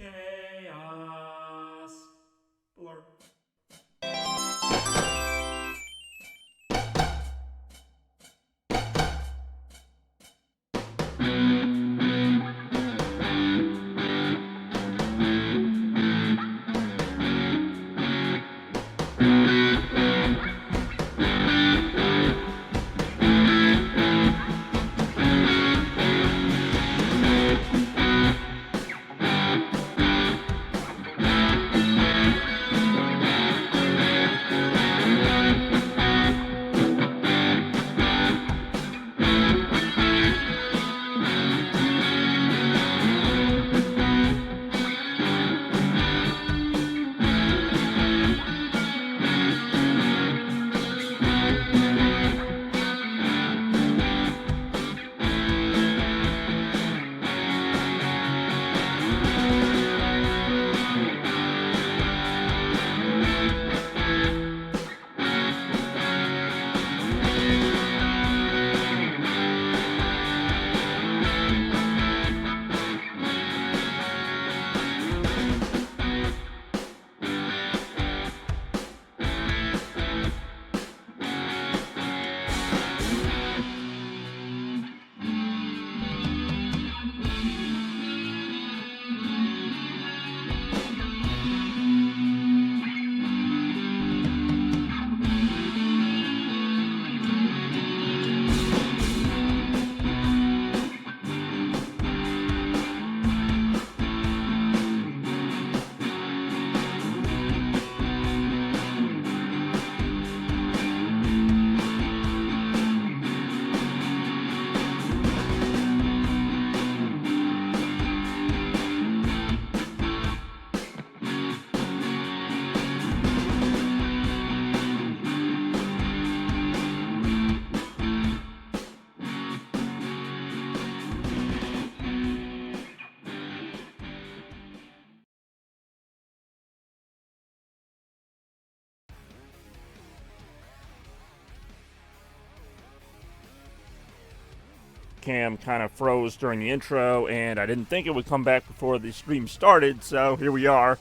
Chaos. Blur. Cam kind of froze during the intro, and I didn't think it would come back before the stream started, so here we are.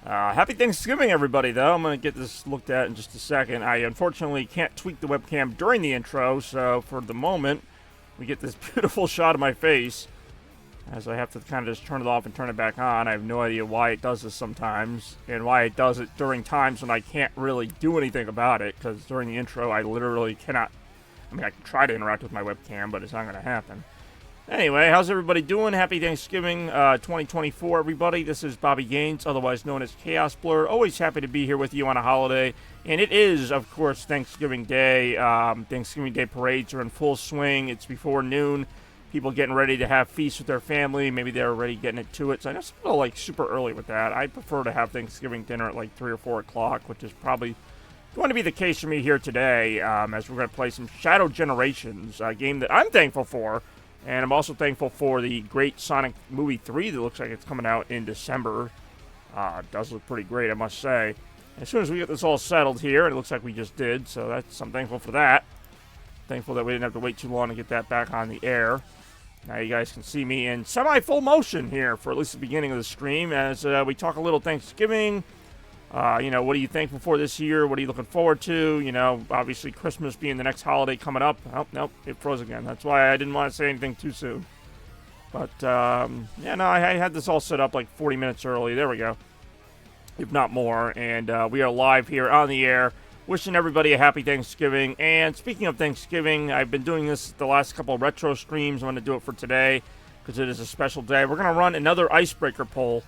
Happy Thanksgiving, everybody, though. I'm going to get this looked at in just a second. I unfortunately can't tweak the webcam during the intro, so for the moment, we get this beautiful shot of my face, as I have to kind of just turn it off and turn it back on. I have no idea why it does this sometimes, and why it does it during times when I can't really do anything about it, because during the intro, I literally cannot. I mean, I can try to interact with my webcam, but it's not going to happen. Anyway, how's everybody doing? Happy Thanksgiving 2024, everybody. This is Bobby Gaines, otherwise known as Chaos Blur. Always happy to be here with you on a holiday. And it is, of course, Thanksgiving Day. Thanksgiving Day parades are in full swing. It's before noon. People getting ready to have feasts with their family. Maybe they're already getting it to it. So I know some people like super early with that. I prefer to have Thanksgiving dinner at like 3 or 4 o'clock, which is probably going to be the case for me here today, as we're going to play some Shadow Generations, a game that I'm thankful for, and I'm also thankful for the great Sonic Movie 3 that looks like it's coming out in December. It does look pretty great, I must say. As soon as we get this all settled here, and it looks like we just did, so I'm thankful for that. Thankful that we didn't have to wait too long to get that back on the air. Now you guys can see me in semi-full motion here for at least the beginning of the stream, as we talk a little Thanksgiving. What are you thankful for this year? What are you looking forward to? Obviously Christmas being the next holiday coming up. Oh, nope, it froze again. That's why I didn't want to say anything too soon. But, I had this all set up like 40 minutes early. There we go. If not more. And we are live here on the air. Wishing everybody a happy Thanksgiving. And speaking of Thanksgiving, I've been doing this the last couple of retro streams. I'm going to do it for today because it is a special day. We're going to run another icebreaker poll.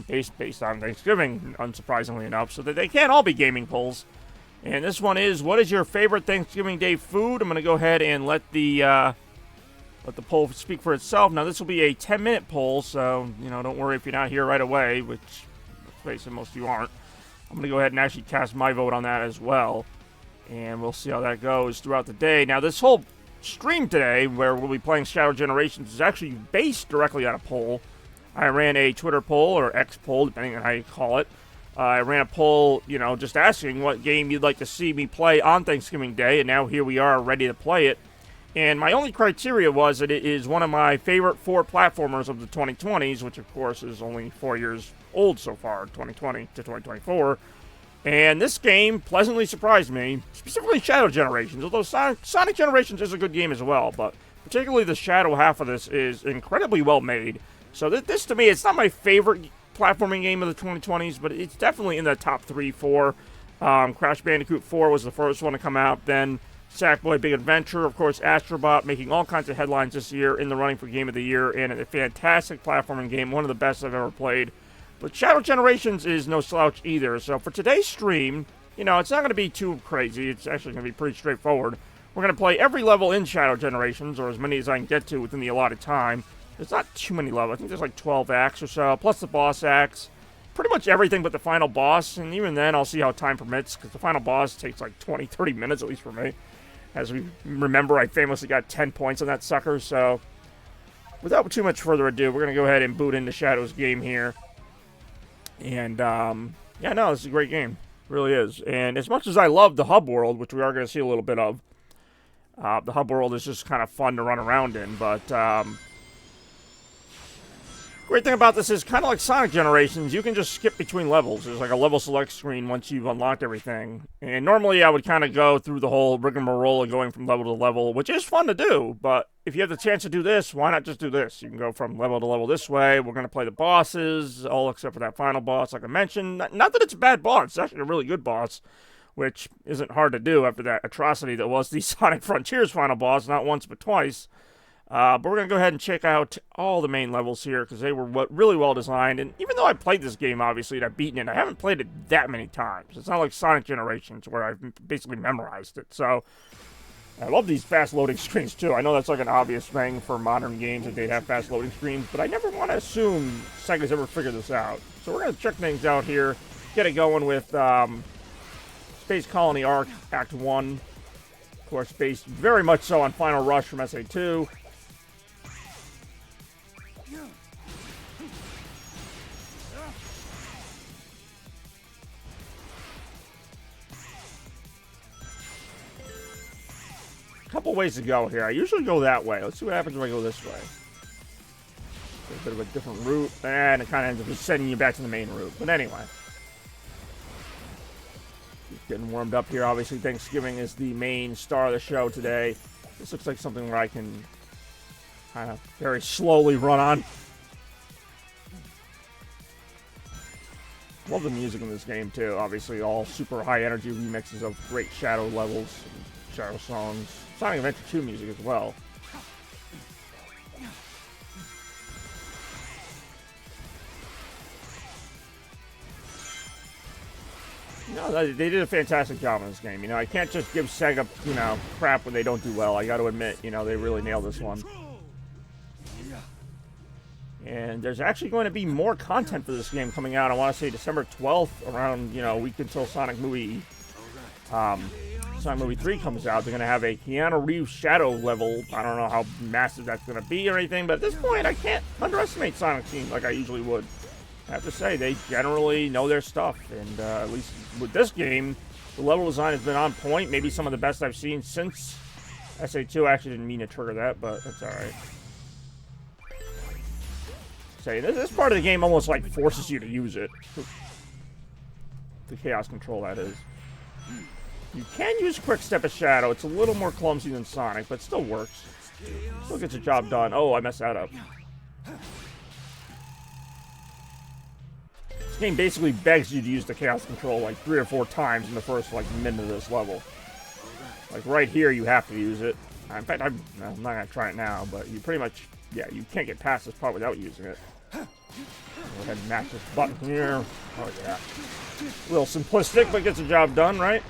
Based on Thanksgiving, unsurprisingly enough, so that they can't all be gaming polls. And this one is, what is your favorite Thanksgiving Day food? I'm going to go ahead and let the poll speak for itself. Now, this will be a 10-minute poll, so, don't worry if you're not here right away, which, let's face it, most of you aren't. I'm going to go ahead and actually cast my vote on that as well, and we'll see how that goes throughout the day. Now, this whole stream today, where we'll be playing Shadow Generations, is actually based directly on a poll. I ran a Twitter poll, or X poll, depending on how you call it. I ran a poll, just asking what game you'd like to see me play on Thanksgiving Day, and now here we are ready to play it. And my only criteria was that it is one of my favorite 4 platformers of the 2020s, which of course is only 4 years old so far, 2020 to 2024. And this game pleasantly surprised me, specifically Shadow Generations, although Sonic Generations is a good game as well, but particularly the Shadow half of this is incredibly well made. So this to me, it's not my favorite platforming game of the 2020s, but it's definitely in the top 3, 4. Crash Bandicoot 4 was the first one to come out, then Sackboy Big Adventure, of course, Astrobot, making all kinds of headlines this year, in the running for Game of the Year, and a fantastic platforming game, one of the best I've ever played. But Shadow Generations is no slouch either, so for today's stream, you know, it's not going to be too crazy, it's actually going to be pretty straightforward. We're going to play every level in Shadow Generations, or as many as I can get to within the allotted time. There's not too many levels, I think there's like 12 acts or so, plus the boss acts. Pretty much everything but the final boss, and even then I'll see how time permits, because the final boss takes like 20-30 minutes at least for me. As we remember, I famously got 10 points on that sucker, so without too much further ado, we're going to go ahead and boot into Shadow's game here. And, yeah, no, this is a great game. It really is. And as much as I love the hub world, which we are going to see a little bit of, the hub world is just kind of fun to run around in, but, great thing about this is, kind of like Sonic Generations, you can just skip between levels. There's like a level select screen once you've unlocked everything. And normally I would kind of go through the whole rigmarole of going from level to level, which is fun to do. But if you have the chance to do this, why not just do this? You can go from level to level this way. We're going to play the bosses, all except for that final boss, like I mentioned. Not that it's a bad boss. It's actually a really good boss, which isn't hard to do after that atrocity that was the Sonic Frontiers final boss, not once but twice. But we're going to go ahead and check out all the main levels here, because they were really well designed. And even though I played this game, obviously, and I've beaten it, I haven't played it that many times. It's not like Sonic Generations, where I've basically memorized it. So, I love these fast loading screens, too. I know that's like an obvious thing for modern games, that they'd have fast loading screens, but I never want to assume Sega's ever figured this out. So we're going to check things out here, get it going with Space Colony Arc Act 1. Of course, based very much so on Final Rush from SA2. Couple ways to go here. I usually go that way. Let's see what happens if I go this way. A bit of a different route, and it kind of ends up just sending you back to the main route. But anyway, just getting warmed up here. Obviously, Thanksgiving is the main star of the show today. This looks like something where I can kind of very slowly run on. Love the music in this game too. Obviously, all super high energy remixes of great Shadow levels, and Shadow songs. Sonic Adventure 2 music as well. No, they did a fantastic job in this game. You know, I can't just give Sega, you know, crap when they don't do well. I got to admit, you know, they really nailed this one. And there's actually going to be more content for this game coming out. I want to say December 12th, around, you know, a week until Sonic Movie 3 comes out. They're going to have a Keanu Reeves Shadow level. I don't know how massive that's going to be or anything, but at this point, I can't underestimate Sonic teams like I usually would. I have to say, they generally know their stuff, and at least with this game, the level design has been on point. Maybe some of the best I've seen since SA2. I actually didn't mean to trigger that, but that's alright. Say, this part of the game almost like forces you to use it. The chaos control, that is. You can use Quick Step as Shadow. It's a little more clumsy than Sonic, but still works. Still gets the job done. Oh, I messed that up. This game basically begs you to use the chaos control like 3 or 4 times in the first like minute of this level. Like right here, you have to use it. In fact, I'm not gonna try it now, but you pretty much, yeah, you can't get past this part without using it. Go ahead and mash this button here. Oh yeah, a little simplistic, but gets the job done, right?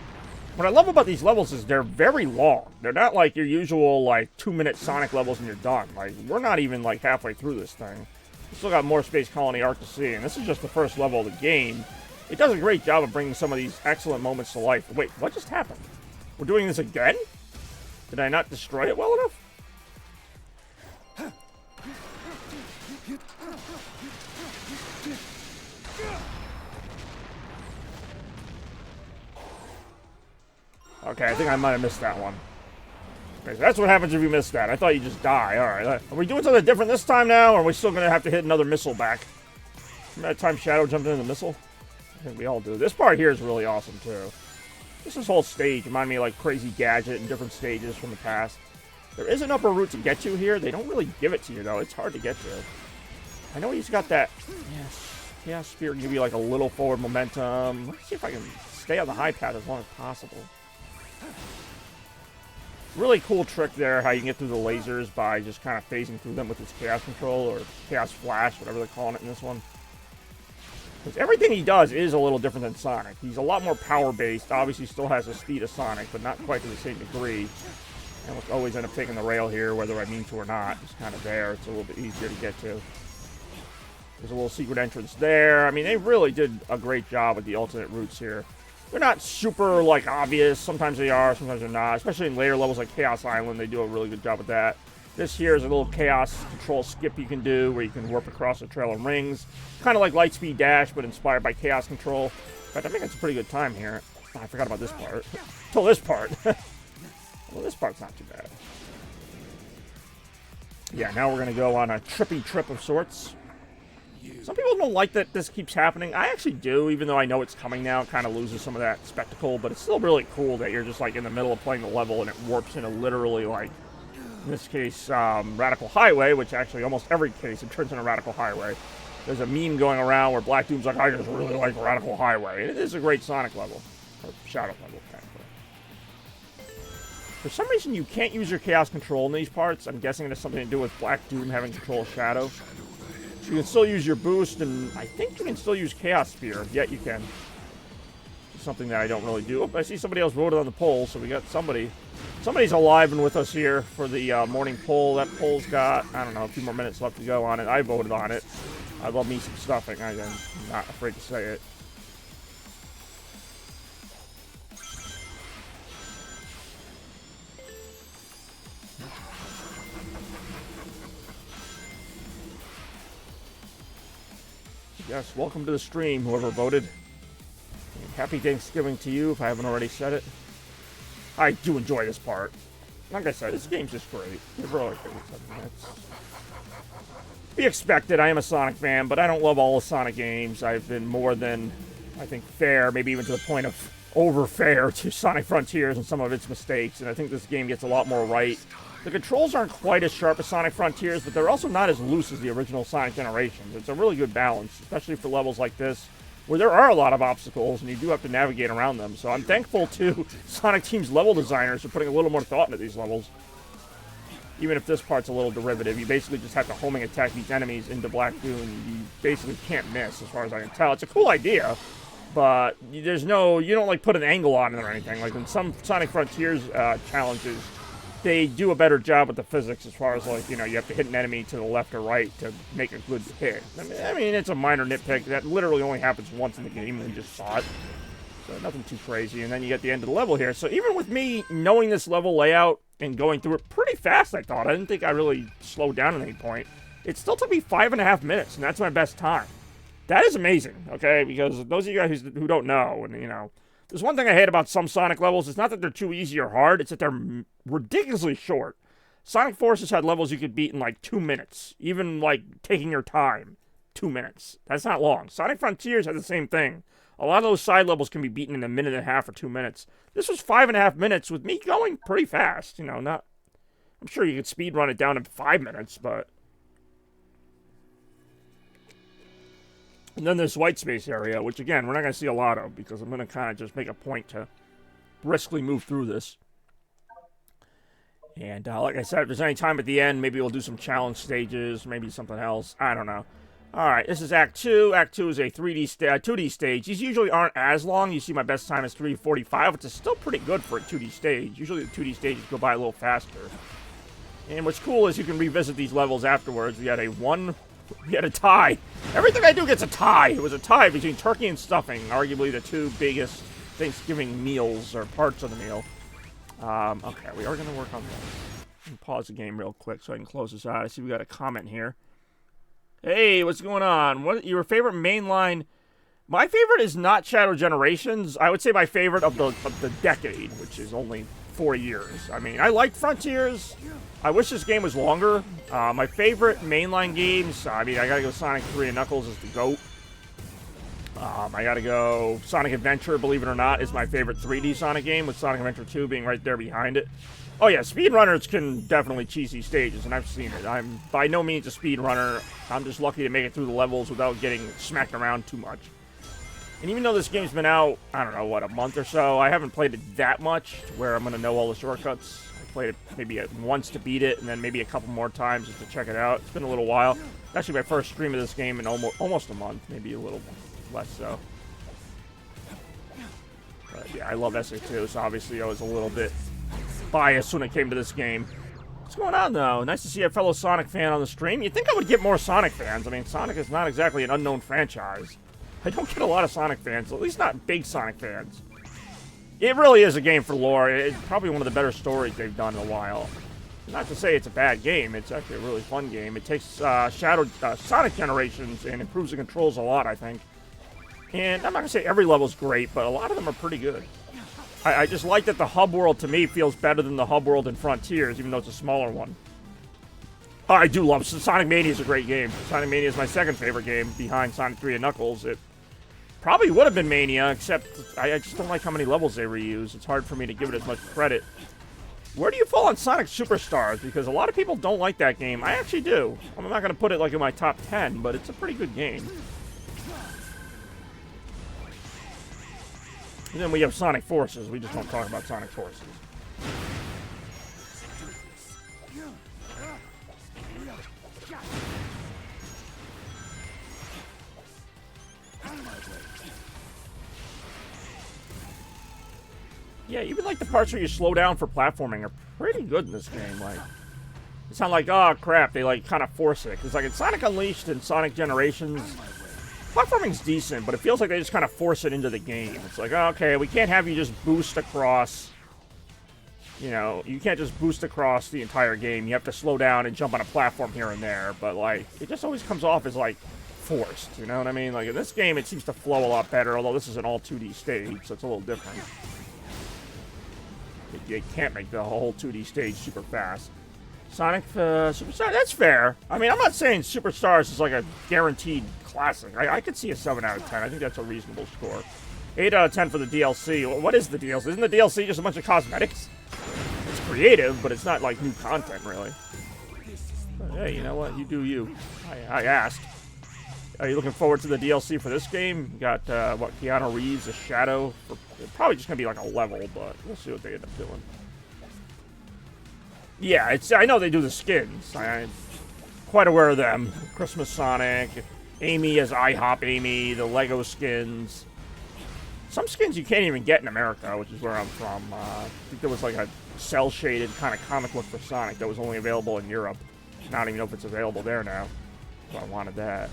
What I love about these levels is they're very long. They're not like your usual like 2-minute Sonic levels and you're done. Like we're not even like halfway through this thing. We still got more Space Colony Arc to see, and this is just the first level of the game. It does a great job of bringing some of these excellent moments to life. Wait, what just happened? We're doing this again? Did I not destroy it well enough? Okay, I think I might have missed that one. Okay, so that's what happens if you miss that. I thought you just die. Alright, are we doing something different this time now, or are we still going to have to hit another missile back? Remember that time Shadow jumped into the missile? I think we all do. This part here is really awesome, too. This whole stage reminded me of, like, Crazy Gadget and different stages from the past. There is an upper route to get you here. They don't really give it to you, though. It's hard to get to. I know he's got that... Yes. Chaos Spear give you, like, a little forward momentum. Let's see if I can stay on the high path as long as possible. Really cool trick there, how you can get through the lasers by just kind of phasing through them with this Chaos Control, or Chaos Flash, whatever they're calling it in this one. Because everything he does is a little different than Sonic. He's a lot more power-based. Obviously, still has the speed of Sonic, but not quite to the same degree. I almost always end up taking the rail here, whether I mean to or not. It's kind of there. It's a little bit easier to get to. There's a little secret entrance there. I mean, they really did a great job with the alternate routes here. They're not super, like, obvious. Sometimes they are, sometimes they're not. Especially in later levels like Chaos Island, they do a really good job with that. This here is a little Chaos Control skip you can do, where you can warp across the trail of rings. Kind of like Lightspeed Dash, but inspired by Chaos Control. In fact, I think it's a pretty good time here. Oh, I forgot about this part. Until this part. Well, this part's not too bad. Yeah, now we're going to go on a trippy trip of sorts. Some people don't like that this keeps happening. I actually do, even though I know it's coming now. It kind of loses some of that spectacle, but it's still really cool that you're just, like, in the middle of playing the level and it warps into literally, like, in this case, Radical Highway, which actually almost every case it turns into Radical Highway. There's a meme going around where Black Doom's like, I just really like Radical Highway. And it is a great Sonic level. Or Shadow level, technically. For some reason, you can't use your Chaos Control in these parts. I'm guessing it has something to do with Black Doom having control of Shadow. So you can still use your boost, and I think you can still use Chaos Spear. Yet you can. It's something that I don't really do. Oh, I see somebody else voted on the poll, so we got somebody. Somebody's alive and with us here for the morning poll. That poll's got, I don't know, a few more minutes left to go on it. I voted on it. I love me some stuffing. I'm not afraid to say it. Yes, welcome to the stream, whoever voted. And happy Thanksgiving to you, if I haven't already said it. I do enjoy this part. Like I said, this game's just great. It really is. Be expected, I am a Sonic fan, but I don't love all the Sonic games. I've been more than, I think, fair, maybe even to the point of over-fair to Sonic Frontiers and some of its mistakes, and I think this game gets a lot more right. The controls aren't quite as sharp as Sonic Frontiers, but they're also not as loose as the original Sonic generations. It's a really good balance, especially for levels like this, where there are a lot of obstacles, and you do have to navigate around them. So I'm thankful to Sonic Team's level designers for putting a little more thought into these levels. Even if this part's a little derivative, you basically just have to homing attack these enemies into Black Doom. You basically can't miss, as far as I can tell. It's a cool idea, but there's no, you don't, like, put an angle on it or anything. Like, in some Sonic Frontiers challenges, they do a better job with the physics as far as, like, you know, you have to hit an enemy to the left or right to make a good hit. I mean, it's a minor nitpick. That literally only happens once in the game, and we just saw it. So nothing too crazy. And then you get the end of the level here. So even with me knowing this level layout and going through it pretty fast, I thought. I didn't think I really slowed down at any point. It still took me 5.5 minutes, and that's my best time. That is amazing, okay? Because those of you guys who don't know, and, you know, there's one thing I hate about some Sonic levels. It's not that they're too easy or hard. It's that they're ridiculously short. Sonic Forces had levels you could beat in, like, 2 minutes. Even, like, taking your time. 2 minutes. That's not long. Sonic Frontiers had the same thing. A lot of those side levels can be beaten in 1.5 minutes or 2 minutes. This was 5.5 minutes with me going pretty fast. You know, not... I'm sure you could speed run it down in 5 minutes, but... And then this white space area, which, again, we're not going to see a lot of, because I'm going to kind of just make a point to briskly move through this. And, like I said, if there's any time at the end, maybe we'll do some challenge stages, maybe something else. I don't know. Alright, this is Act 2. Act 2 is a 2D stage. These usually aren't as long. You see my best time is 3:45, which is still pretty good for a 2D stage. Usually the 2D stages go by a little faster. And what's cool is you can revisit these levels afterwards. We had a tie. Everything I do gets a tie. It was a tie between turkey and stuffing, arguably the two biggest Thanksgiving meals, or parts of the meal. Okay, we are going to work on that. Pause the game real quick so I can close this out. I see we got a comment here. Hey, what's going on? What your favorite mainline? My favorite is not Shadow Generations. I would say my favorite of the decade, which is only 4 years. I mean, I like Frontiers. I wish this game was longer. My favorite mainline games, I mean, I gotta go Sonic 3 and Knuckles is the GOAT. I gotta go Sonic Adventure, believe it or not, is my favorite 3D Sonic game, with Sonic Adventure 2 being right there behind it. Oh yeah, speedrunners can definitely cheese these stages, and I've seen it. I'm by no means a speedrunner. I'm just lucky to make it through the levels without getting smacked around too much. And even though this game's been out, I don't know, what, a month or so, I haven't played it that much to where I'm going to know all the shortcuts. I played it maybe once to beat it, and then maybe a couple more times just to check it out. It's been a little while. It's actually my first stream of this game in almost a month, maybe a little less so. But yeah, I love SA2, so obviously I was a little bit biased when it came to this game. What's going on, though? Nice to see a fellow Sonic fan on the stream. You'd think I would get more Sonic fans. I mean, Sonic is not exactly an unknown franchise. I don't get a lot of Sonic fans, at least not big Sonic fans. It really is a game for lore. It's probably one of the better stories they've done in a while. Not to say it's a bad game. It's actually a really fun game. It takes Sonic Generations and improves the controls a lot, I think. And I'm not going to say every level's great, but a lot of them are pretty good. I just like that the hub world, to me, feels better than the hub world in Frontiers, even though it's a smaller one. I do love Sonic Mania is a great game. Sonic Mania is my second favorite game behind Sonic 3 and Knuckles. It probably would have been Mania, except I just don't like how many levels they reuse. It's hard for me to give it as much credit. Where do you fall on Sonic Superstars? Because a lot of people don't like that game. I actually do. I'm not going to put it like in my top 10, but it's a pretty good game. And then we have Sonic Forces. We just don't talk about Sonic Forces. Yeah, even like the parts where you slow down for platforming are pretty good in this game. Like, it's not like, oh crap, they like kind of force it. Because like in Sonic Unleashed and Sonic Generations, platforming's decent, but it feels like they just kind of force it into the game. It's like, oh, okay, we can't have you just boost across. You know, you can't just boost across the entire game. You have to slow down and jump on a platform here and there. But like, it just always comes off as like forced. You know what I mean? Like in this game, it seems to flow a lot better. Although this is an all 2D stage, so it's a little different. You can't make the whole 2D stage super fast. Sonic Superstar, that's fair. I mean, I'm not saying Superstars is like a guaranteed classic. I could see a 7 out of 10. I think that's a reasonable score. 8 out of 10 for the DLC. What is the DLC? Isn't the DLC just a bunch of cosmetics? It's creative, but it's not like new content, really. But hey, you know what? You do you. I asked. Are you looking forward to the DLC for this game? You got, what, Keanu Reeves, a Shadow. It's probably just going to be like a level, but we'll see what they end up doing. Yeah, I know they do the skins. I'm quite aware of them. Christmas Sonic, Amy as IHOP Amy, the Lego skins. Some skins you can't even get in America, which is where I'm from. I think there was like a cel-shaded kind of comic book for Sonic that was only available in Europe. I don't even know if it's available there now. So I wanted that.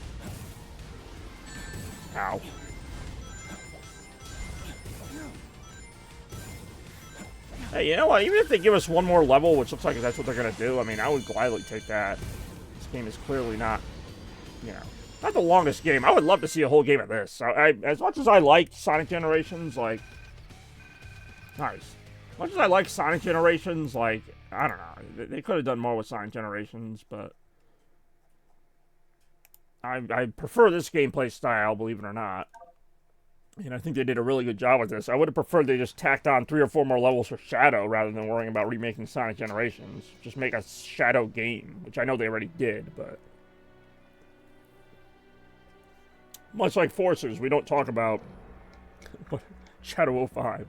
Ow. Hey, you know what? Even if they give us one more level, which looks like that's what they're going to do, I mean, I would gladly take that. This game is clearly not, you know, not the longest game. I would love to see a whole game of this. So as much as I like Sonic Generations, like, nice. As much as I like Sonic Generations, like, I don't know. They could have done more with Sonic Generations, but I prefer this gameplay style, believe it or not. And I think they did a really good job with this. I would have preferred they just tacked on 3 or 4 more levels for Shadow rather than worrying about remaking Sonic Generations. Just make a Shadow game, which I know they already did, but much like Forces, we don't talk about Shadow 05.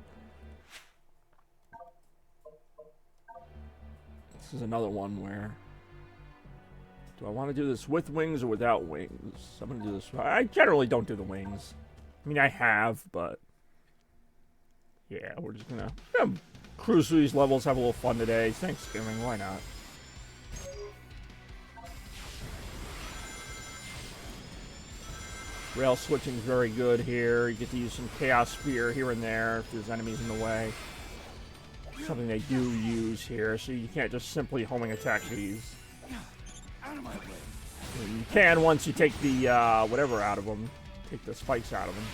This is another one where, do I want to do this with wings or without wings? I'm going to do this. I generally don't do the wings. I mean, I have, but yeah, we're just gonna cruise through these levels, have a little fun today. Thanksgiving, why not? Rail switching is very good here. You get to use some Chaos Spear here and there if there's enemies in the way. Something they do use here, so you can't just simply homing attack these. You can once you take the whatever out of them. Take the spikes out of them.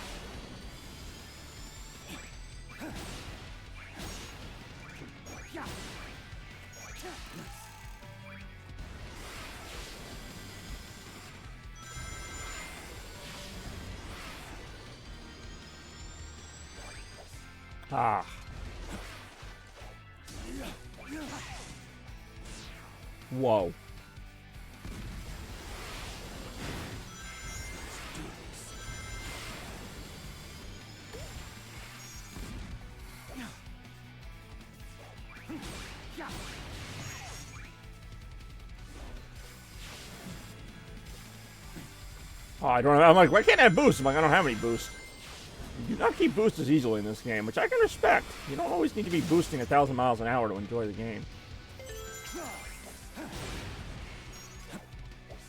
Ah. Whoa. Oh, I don't know. I'm like, why can't I have boosts? I'm like, I don't have any boosts. You do not keep boosts as easily in this game, which I can respect. You don't always need to be boosting 1,000 miles an hour to enjoy the game.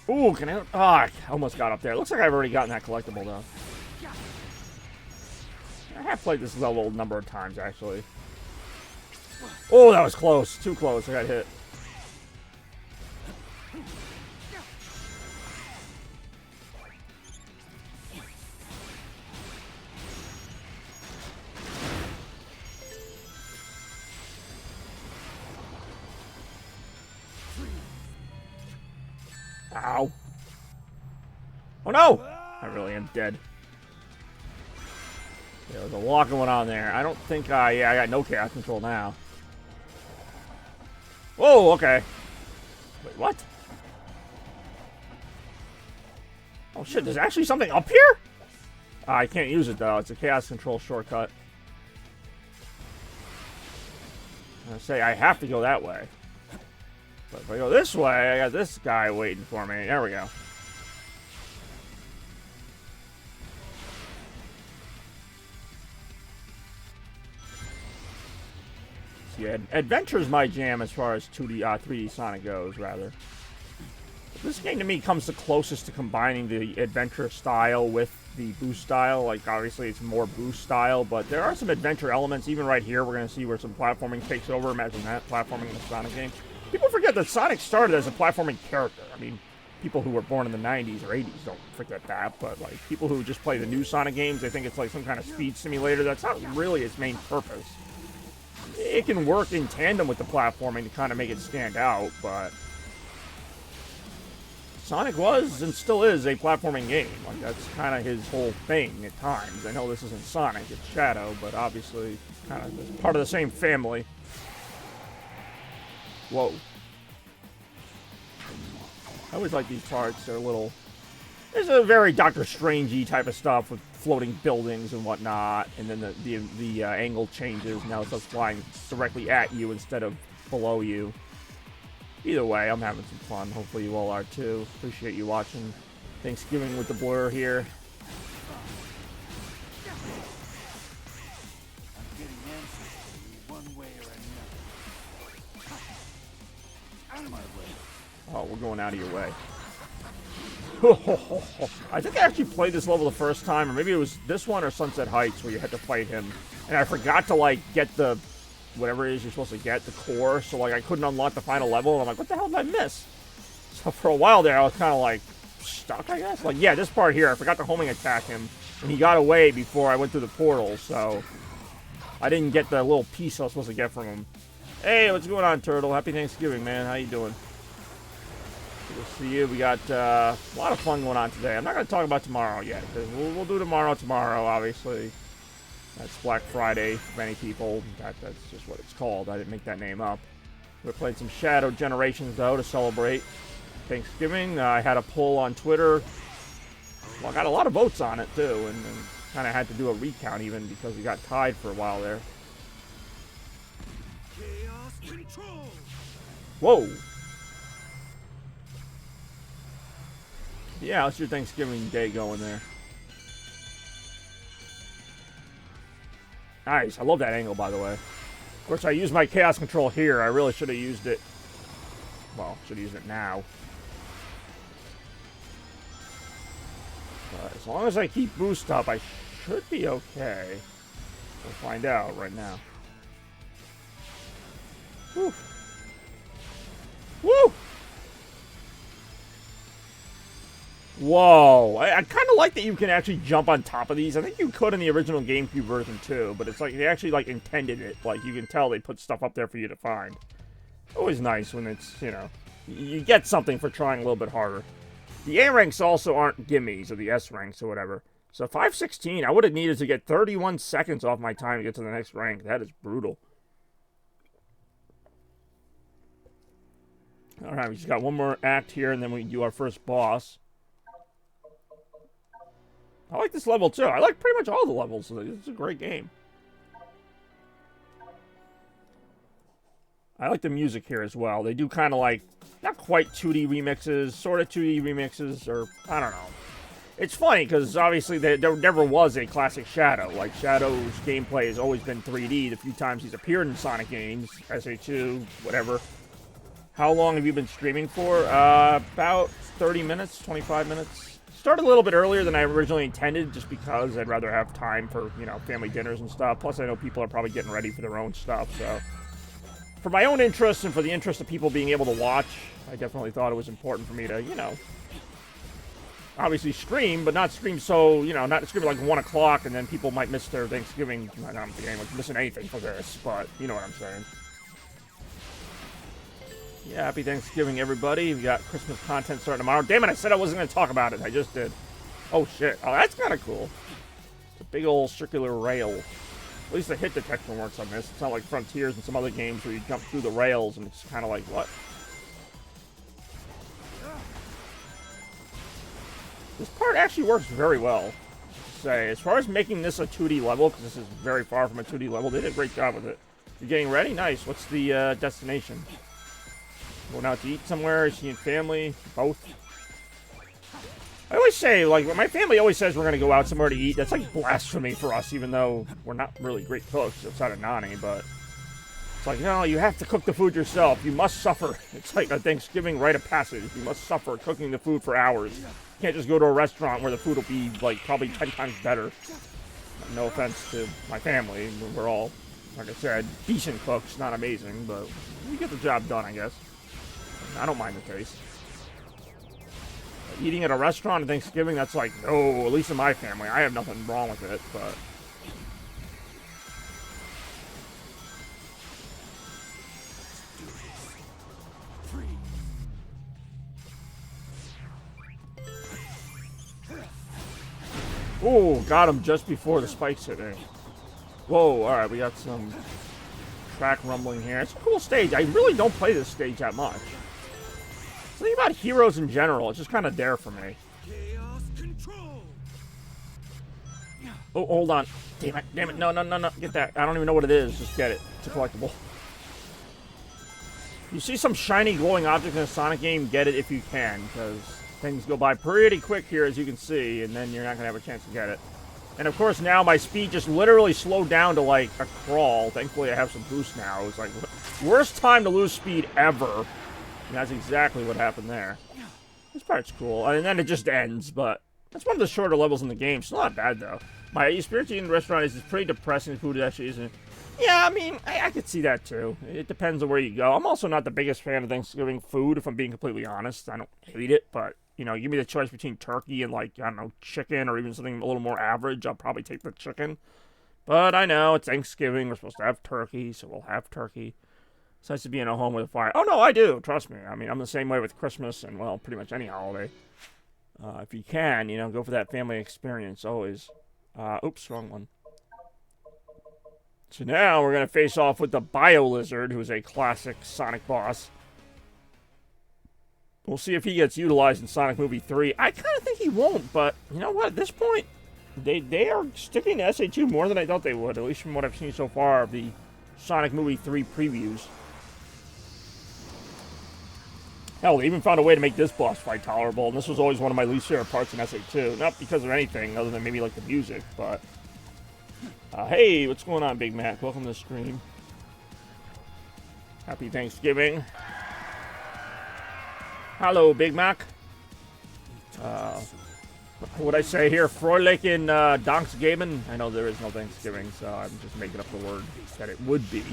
Ooh, can I? Ah, I almost got up there. It looks like I've already gotten that collectible, though. I have played this level a number of times, actually. Oh, that was close. Too close. I got hit. Ow. Oh, no! I really am dead. Yeah, there's a lot going on there. I don't think yeah, I got no chaos control now. Whoa, okay. Wait, what? Oh, shit, there's actually something up here? I can't use it, though. It's a chaos control shortcut. I'm gonna say I have to go that way. But if I go this way, I got this guy waiting for me. There we go. Yeah, adventure's my jam as far as 3D Sonic goes, rather. This game to me comes the closest to combining the adventure style with the boost style. Like, obviously it's more boost style, but there are some adventure elements. Even right here, we're going to see where some platforming takes over. Imagine that, platforming in a Sonic game. People forget that Sonic started as a platforming character. I mean, people who were born in the 90s or 80s don't forget that, but, like, people who just play the new Sonic games, they think it's like some kind of speed simulator. That's not really its main purpose. It can work in tandem with the platforming to kind of make it stand out, but Sonic was and still is a platforming game. Like, that's kind of his whole thing at times. I know this isn't Sonic, it's Shadow, but obviously kind of part of the same family. Whoa. I always like these parts. They're a little... There's a very Doctor Strange-y type of stuff with floating buildings and whatnot, and then the angle changes. Now it's just flying directly at you instead of below you. Either way, I'm having some fun. Hopefully you all are too. Appreciate you watching Thanksgiving with the Blur here. I'm getting answers for you one way or another. Out of my way. Oh, we're going out of your way. I think I actually played this level the first time, or maybe it was this one or Sunset Heights where you had to fight him. And I forgot to, like, get the, whatever it is you're supposed to get, the core. So, like, I couldn't unlock the final level. And I'm like, what the hell did I miss? So for a while there, I was kind of, like, stuck, I guess. Like, yeah, this part here, I forgot to homing attack him. And he got away before I went through the portal, so I didn't get the little piece I was supposed to get from him. Hey, what's going on, Turtle? Happy Thanksgiving, man. How you doing? Good to see you. We got a lot of fun going on today. I'm not going to talk about tomorrow yet, because we'll do tomorrow, obviously. That's Black Friday for many people. That's just what it's called. I didn't make that name up. We played some Shadow Generations, though, to celebrate Thanksgiving. I had a poll on Twitter. Well, I got a lot of votes on it, too, and kind of had to do a recount, even, because we got tied for a while there. Chaos control. Whoa! Yeah, how's your Thanksgiving day going there? Nice. I love that angle, by the way. Of course, I used my Chaos Control here. I really should have used it. Well, should have used it now. But as long as I keep boost up, I should be okay. We'll find out right now. Woo! Woo! Whoa, I kind of like that you can actually jump on top of these. I think you could in the original GameCube version too, but it's like they actually like intended it. Like you can tell they put stuff up there for you to find. Always nice when it's, you know, you get something for trying a little bit harder. The A ranks also aren't gimmies, or the S ranks or whatever. So 516, I would have needed to get 31 seconds off my time to get to the next rank. That is brutal. All right, we just got one more act here, and then we do our first boss. I like this level, too. I like pretty much all the levels. It's a great game. I like the music here as well. They do kind of like, not quite 2D remixes, sort of 2D remixes, or I don't know. It's funny, because obviously there never was a classic Shadow. Like, Shadow's gameplay has always been 3D the few times he's appeared in Sonic games, SA2, whatever. How long have you been streaming for? About 30 minutes, 25 minutes. Started a little bit earlier than I originally intended, just because I'd rather have time for, you know, family dinners and stuff. Plus, I know people are probably getting ready for their own stuff, so. For my own interest and for the interest of people being able to watch, I definitely thought it was important for me to, you know, obviously stream, but not stream so, you know, not stream at like 1 o'clock and then people might miss their Thanksgiving. I don't think anyone's missing anything for this, but you know what I'm saying. Yeah, happy Thanksgiving, everybody. We got Christmas content starting tomorrow. Damn it, I said I wasn't going to talk about it. I just did. Oh, shit. Oh, that's kind of cool. It's a big old circular rail. At least the hit detection works on this. It's not like Frontiers and some other games where you jump through the rails and it's kind of like, what? This part actually works very well. Say, as far as making this a 2D level, because this is very far from a 2D level, they did a great job with it. You're getting ready? Nice. What's the destination? Going out to eat somewhere? Seeing family? Both? I always say, like, my family always says we're going to go out somewhere to eat. That's like blasphemy for us, even though we're not really great cooks outside of Nani, but it's like, no, you have to cook the food yourself. You must suffer. It's like a Thanksgiving rite of passage. You must suffer cooking the food for hours. You can't just go to a restaurant where the food will be, like, probably 10 times better. No offense to my family. We're all, like I said, decent cooks. Not amazing, but we get the job done, I guess. I don't mind the taste. Eating at a restaurant on Thanksgiving, that's like, no, at least in my family. I have nothing wrong with it, but... Oh, got him just before the spikes hit me. Whoa, alright, we got some track rumbling here. It's a cool stage. I really don't play this stage that much. The thing about heroes in general, it's just kind of there for me. Oh, hold on. Damn it, no, get that. I don't even know what it is, just get it. It's a collectible. You see some shiny glowing object in a Sonic game, get it if you can, because things go by pretty quick here, as you can see, and then you're not going to have a chance to get it. And of course, now my speed just literally slowed down to like a crawl. Thankfully, I have some boost now. It's like, worst time to lose speed ever. And that's exactly what happened there. This part's cool. And then it just ends, but that's one of the shorter levels in the game. It's not bad, though. My experience in the restaurant is pretty depressing. Food actually isn't. Yeah, I mean, I could see that, too. It depends on where you go. I'm also not the biggest fan of Thanksgiving food, if I'm being completely honest. I don't hate it, but, you know, give me the choice between turkey and, like, I don't know, chicken or even something a little more average. I'll probably take the chicken. But I know, it's Thanksgiving. We're supposed to have turkey, so we'll have turkey. It's nice to be in a home with a fire. Oh, no, I do. Trust me. I mean, I'm the same way with Christmas and, well, pretty much any holiday. If you can, you know, go for that family experience, always. Oops, wrong one. So now we're going to face off with the Bio Lizard, who's a classic Sonic boss. We'll see if he gets utilized in Sonic Movie 3. I kind of think he won't, but you know what? At this point, they are sticking to SA2 more than I thought they would, at least from what I've seen so far of the Sonic Movie 3 previews. Hell, they even found a way to make this boss fight tolerable, and this was always one of my least favorite parts in SA2. Not because of anything other than maybe like the music, but... hey, what's going on, Big Mac? Welcome to the stream. Happy Thanksgiving. Hello, Big Mac. What would I say here? Frohlichen Danksgeben? I know there is no Thanksgiving, so I'm just making up the word that it would be.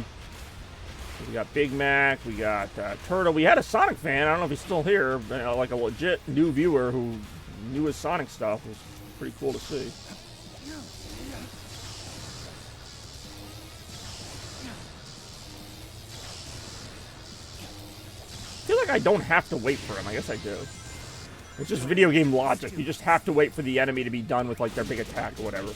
We got Big Mac, we got Turtle. We had a Sonic fan, I don't know if he's still here, but, like a legit new viewer who knew his Sonic stuff. It was pretty cool to see. I feel like I don't have to wait for him. I guess I do. It's just video game logic. You just have to wait for the enemy to be done with, like, their big attack or whatever.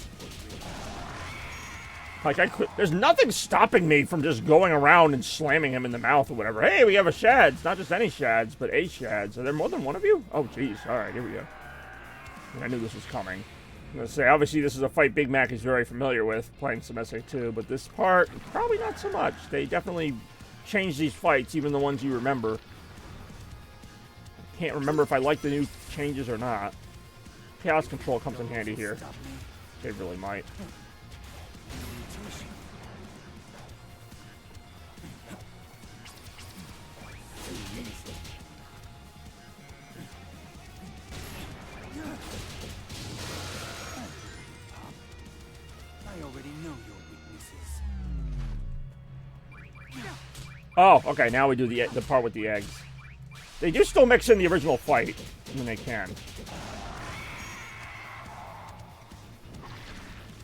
Like, there's nothing stopping me from just going around and slamming him in the mouth or whatever. Hey, we have a Shads. Not just any Shads, but a Shads. Are there more than one of you? Oh, jeez. All right, here we go. I knew this was coming. I'm going to say, obviously, this is a fight Big Mac is very familiar with, playing some SA2, but this part, probably not so much. They definitely changed these fights, even the ones you remember. Can't remember if I like the new changes or not. Chaos Control comes in handy here. They really might. I already know your weaknesses. Oh, okay, now we do the part with the eggs. They do still mix in the original fight when they can.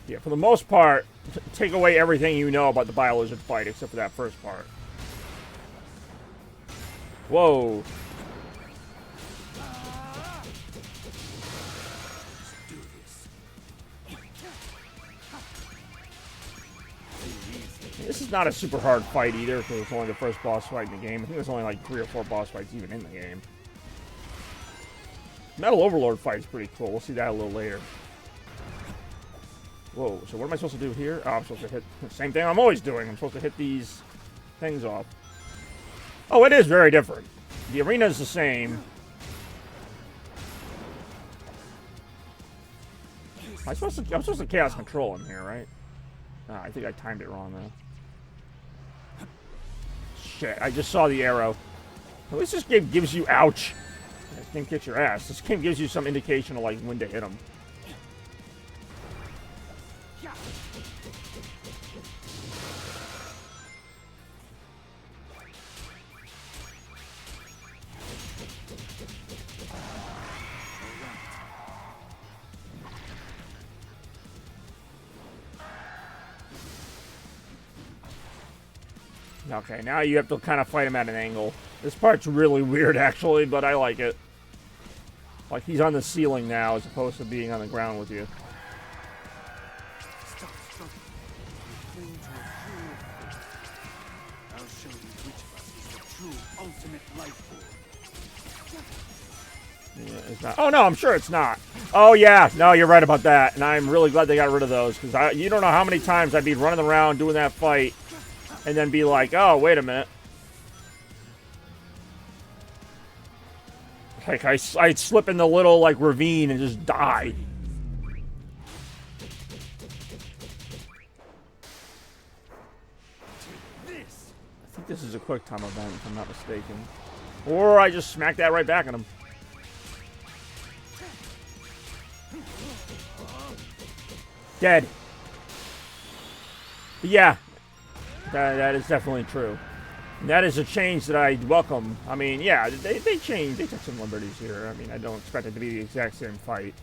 Yeah, for the most part, take away everything you know about the Bio-Lizard fight except for that first part. Whoa. This is not a super hard fight either, because it's only the first boss fight in the game. I think there's only like 3 or 4 boss fights even in the game. Metal Overlord fight is pretty cool. We'll see that a little later. Whoa, so what am I supposed to do here? Oh, I'm supposed to hit the same thing I'm always doing. I'm supposed to hit these things off. Oh, it is very different. The arena is the same. I'm supposed to chaos control him here, right? Ah, I think I timed it wrong though. Shit, I just saw the arrow. At least this game gives you, ouch. This game kicks your ass. This game gives you some indication of like when to hit him. Okay, now you have to kind of fight him at an angle. This part's really weird, actually, but I like it. Like, he's on the ceiling now, as opposed to being on the ground with you. Stop struggling. Cling to a true force. I'll show you which of us is the true ultimate life form. Yeah, it's not. Oh, no, I'm sure it's not. Oh, yeah. No, you're right about that. And I'm really glad they got rid of those, because you don't know how many times I'd be running around doing that fight, and then be like, oh, wait a minute. Like, I'd slip in the little, like, ravine and just die. I think this is a quick time event, if I'm not mistaken. Or I just smack that right back at him. Dead. But yeah. That is definitely true. And that is a change that I welcome. I mean, yeah, they changed. They took some liberties here. I mean, I don't expect it to be the exact same fight.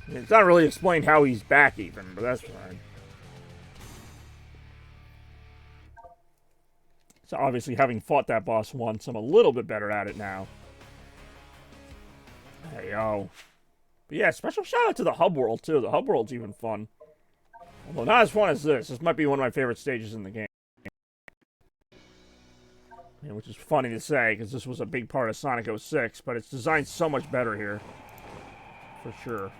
It's not really explained how he's back even, but that's fine. So obviously, having fought that boss once, I'm a little bit better at it now. Hey, yo. But yeah, special shout out to the hub world, too. The hub world's even fun. Although not as fun as this. This might be one of my favorite stages in the game. Yeah, which is funny to say, because this was a big part of Sonic 06, but it's designed so much better here. For sure.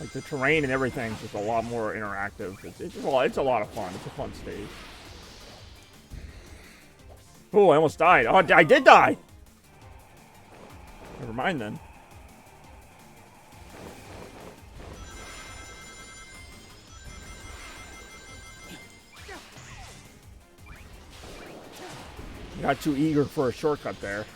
Like, the terrain and everything is just a lot more interactive. It's a lot of fun. It's a fun stage. Oh, I almost died. Oh, I did die! Never mind, then. Got too eager for a shortcut there.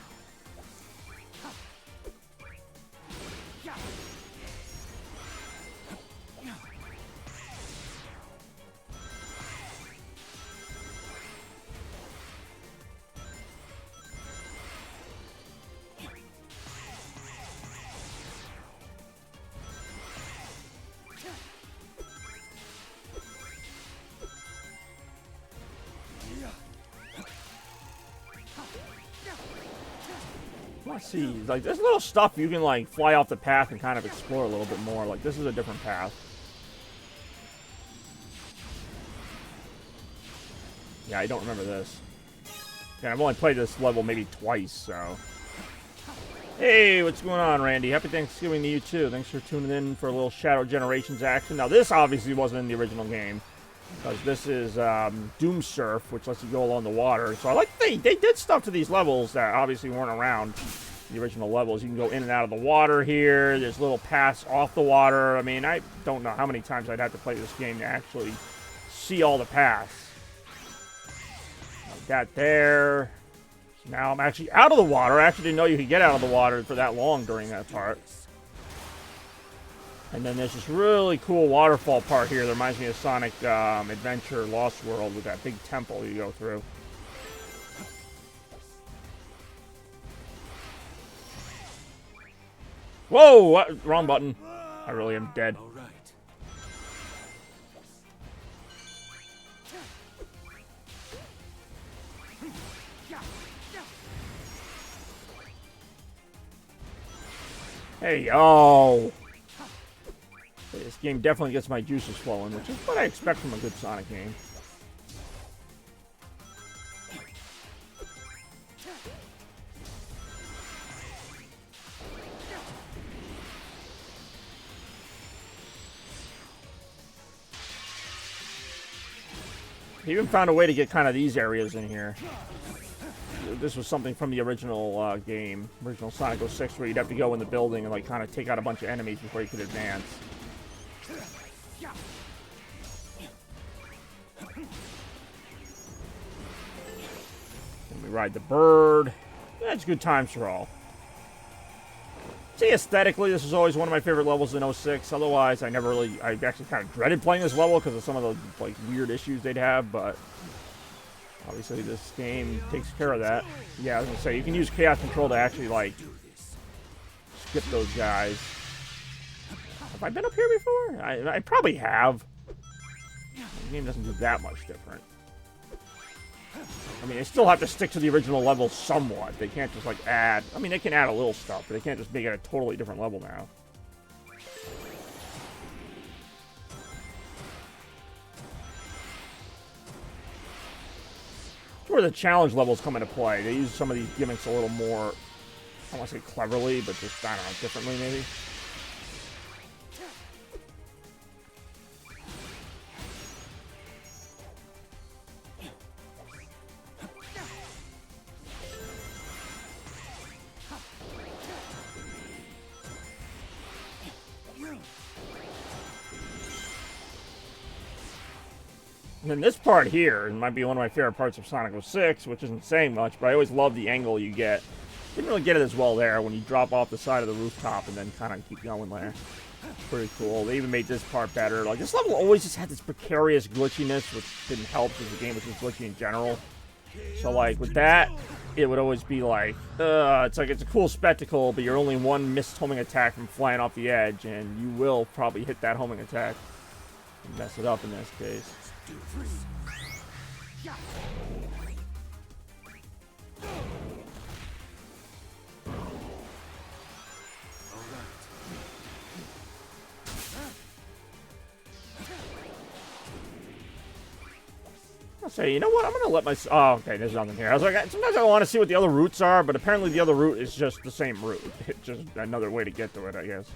Let's see. Like, there's little stuff you can, like, fly off the path and kind of explore a little bit more. Like, this is a different path. Yeah, I don't remember this. Yeah, I've only played this level maybe twice, so... Hey, what's going on, Randy? Happy Thanksgiving to you, too. Thanks for tuning in for a little Shadow Generations action. Now, this obviously wasn't in the original game, because this is Doom Surf, which lets you go along the water. So I like they did stuff to these levels that obviously weren't around the original levels. You can go in and out of the water here. There's little paths off the water. I mean, I don't know how many times I'd have to play this game to actually see all the paths. Like that there. Now I'm actually out of the water. I actually didn't know you could get out of the water for that long during that part. And then there's this really cool waterfall part here that reminds me of Sonic Adventure Lost World with that big temple you go through. Whoa! What? Wrong button. I really am dead. All right. Hey, yo! This game definitely gets my juices flowing, which is what I expect from a good Sonic game. They even found a way to get kind of these areas in here. This was something from the original game, original Sonic 06, where you'd have to go in the building and like kind of take out a bunch of enemies before you could advance. And we ride the bird. That's good times for all. See, aesthetically, this is always one of my favorite levels in 06. Otherwise, I actually kind of dreaded playing this level because of some of the like weird issues they'd have, but obviously this game takes care of that. Yeah, I was gonna say, you can use Chaos Control to actually like skip those guys. Have I been up here before? I probably have. The game doesn't do that much different. I mean, they still have to stick to the original level somewhat. They can't just, like, add... I mean, they can add a little stuff, but they can't just make it a totally different level now. That's where the challenge levels come into play. They use some of these gimmicks a little more... I don't want to say cleverly, but just, I don't know, differently, maybe. And then this part here might be one of my favorite parts of Sonic 06, which isn't saying much, but I always love the angle you get. Didn't really get it as well there when you drop off the side of the rooftop and then kind of keep going there. Pretty cool. They even made this part better. Like, this level always just had this precarious glitchiness, which didn't help because the game was just glitchy in general. So, like, with that, it would always be like, it's like it's a cool spectacle, but you're only one missed homing attack from flying off the edge, and you will probably hit that homing attack and mess it up in this case. I'll say, you know what? I'm gonna let my... Oh, okay, there's nothing here. I was like, sometimes I want to see what the other routes are, but apparently the other route is just the same route. It's just another way to get to it, I guess.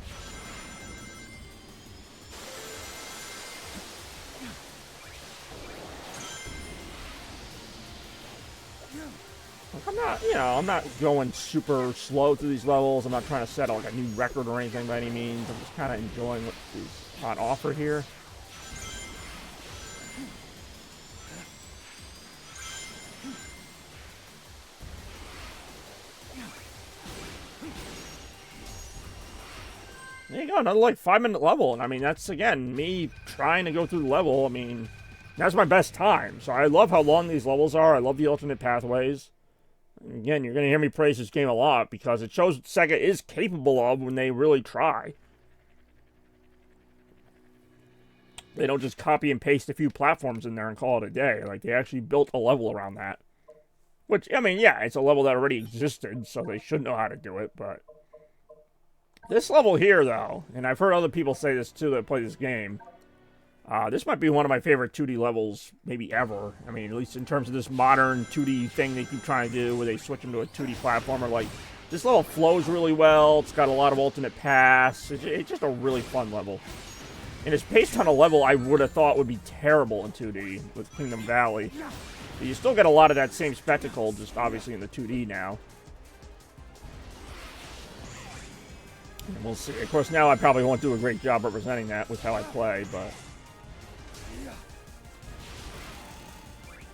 I'm not, you know, I'm not going super slow through these levels. I'm not trying to set like a new record or anything by any means. I'm just kind of enjoying what is on offer here. There you go, another like 5-minute level. And I mean, that's again me trying to go through the level. I mean, that's my best time. So I love how long these levels are. I love the alternate pathways. Again, you're going to hear me praise this game a lot because it shows what Sega is capable of when they really try. They don't just copy and paste a few platforms in there and call it a day. Like, they actually built a level around that. Which, I mean, yeah, it's a level that already existed, so they should know how to do it, but... This level here, though, and I've heard other people say this, too, that play this game, this might be one of my favorite 2D levels, maybe ever. I mean, at least in terms of this modern 2D thing they keep trying to do, where they switch into a 2D platformer. Like, this level flows really well. It's got a lot of alternate paths. It's just a really fun level. And it's based on a level I would have thought would be terrible in 2D with Kingdom Valley. But you still get a lot of that same spectacle, just obviously in the 2D now. And we'll see. Of course, now I probably won't do a great job representing that with how I play, but...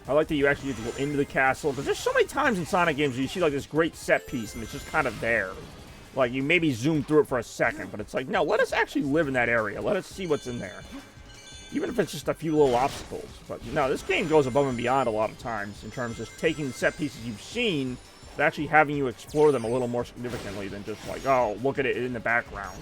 I like that you actually get to go into the castle, because there's so many times in Sonic games where you see like this great set piece, and it's just kind of there. Like, you maybe zoom through it for a second, but it's like, no, let us actually live in that area. Let us see what's in there. Even if it's just a few little obstacles. But, no, this game goes above and beyond a lot of times in terms of just taking the set pieces you've seen, but actually having you explore them a little more significantly than just like, oh, look at it in the background.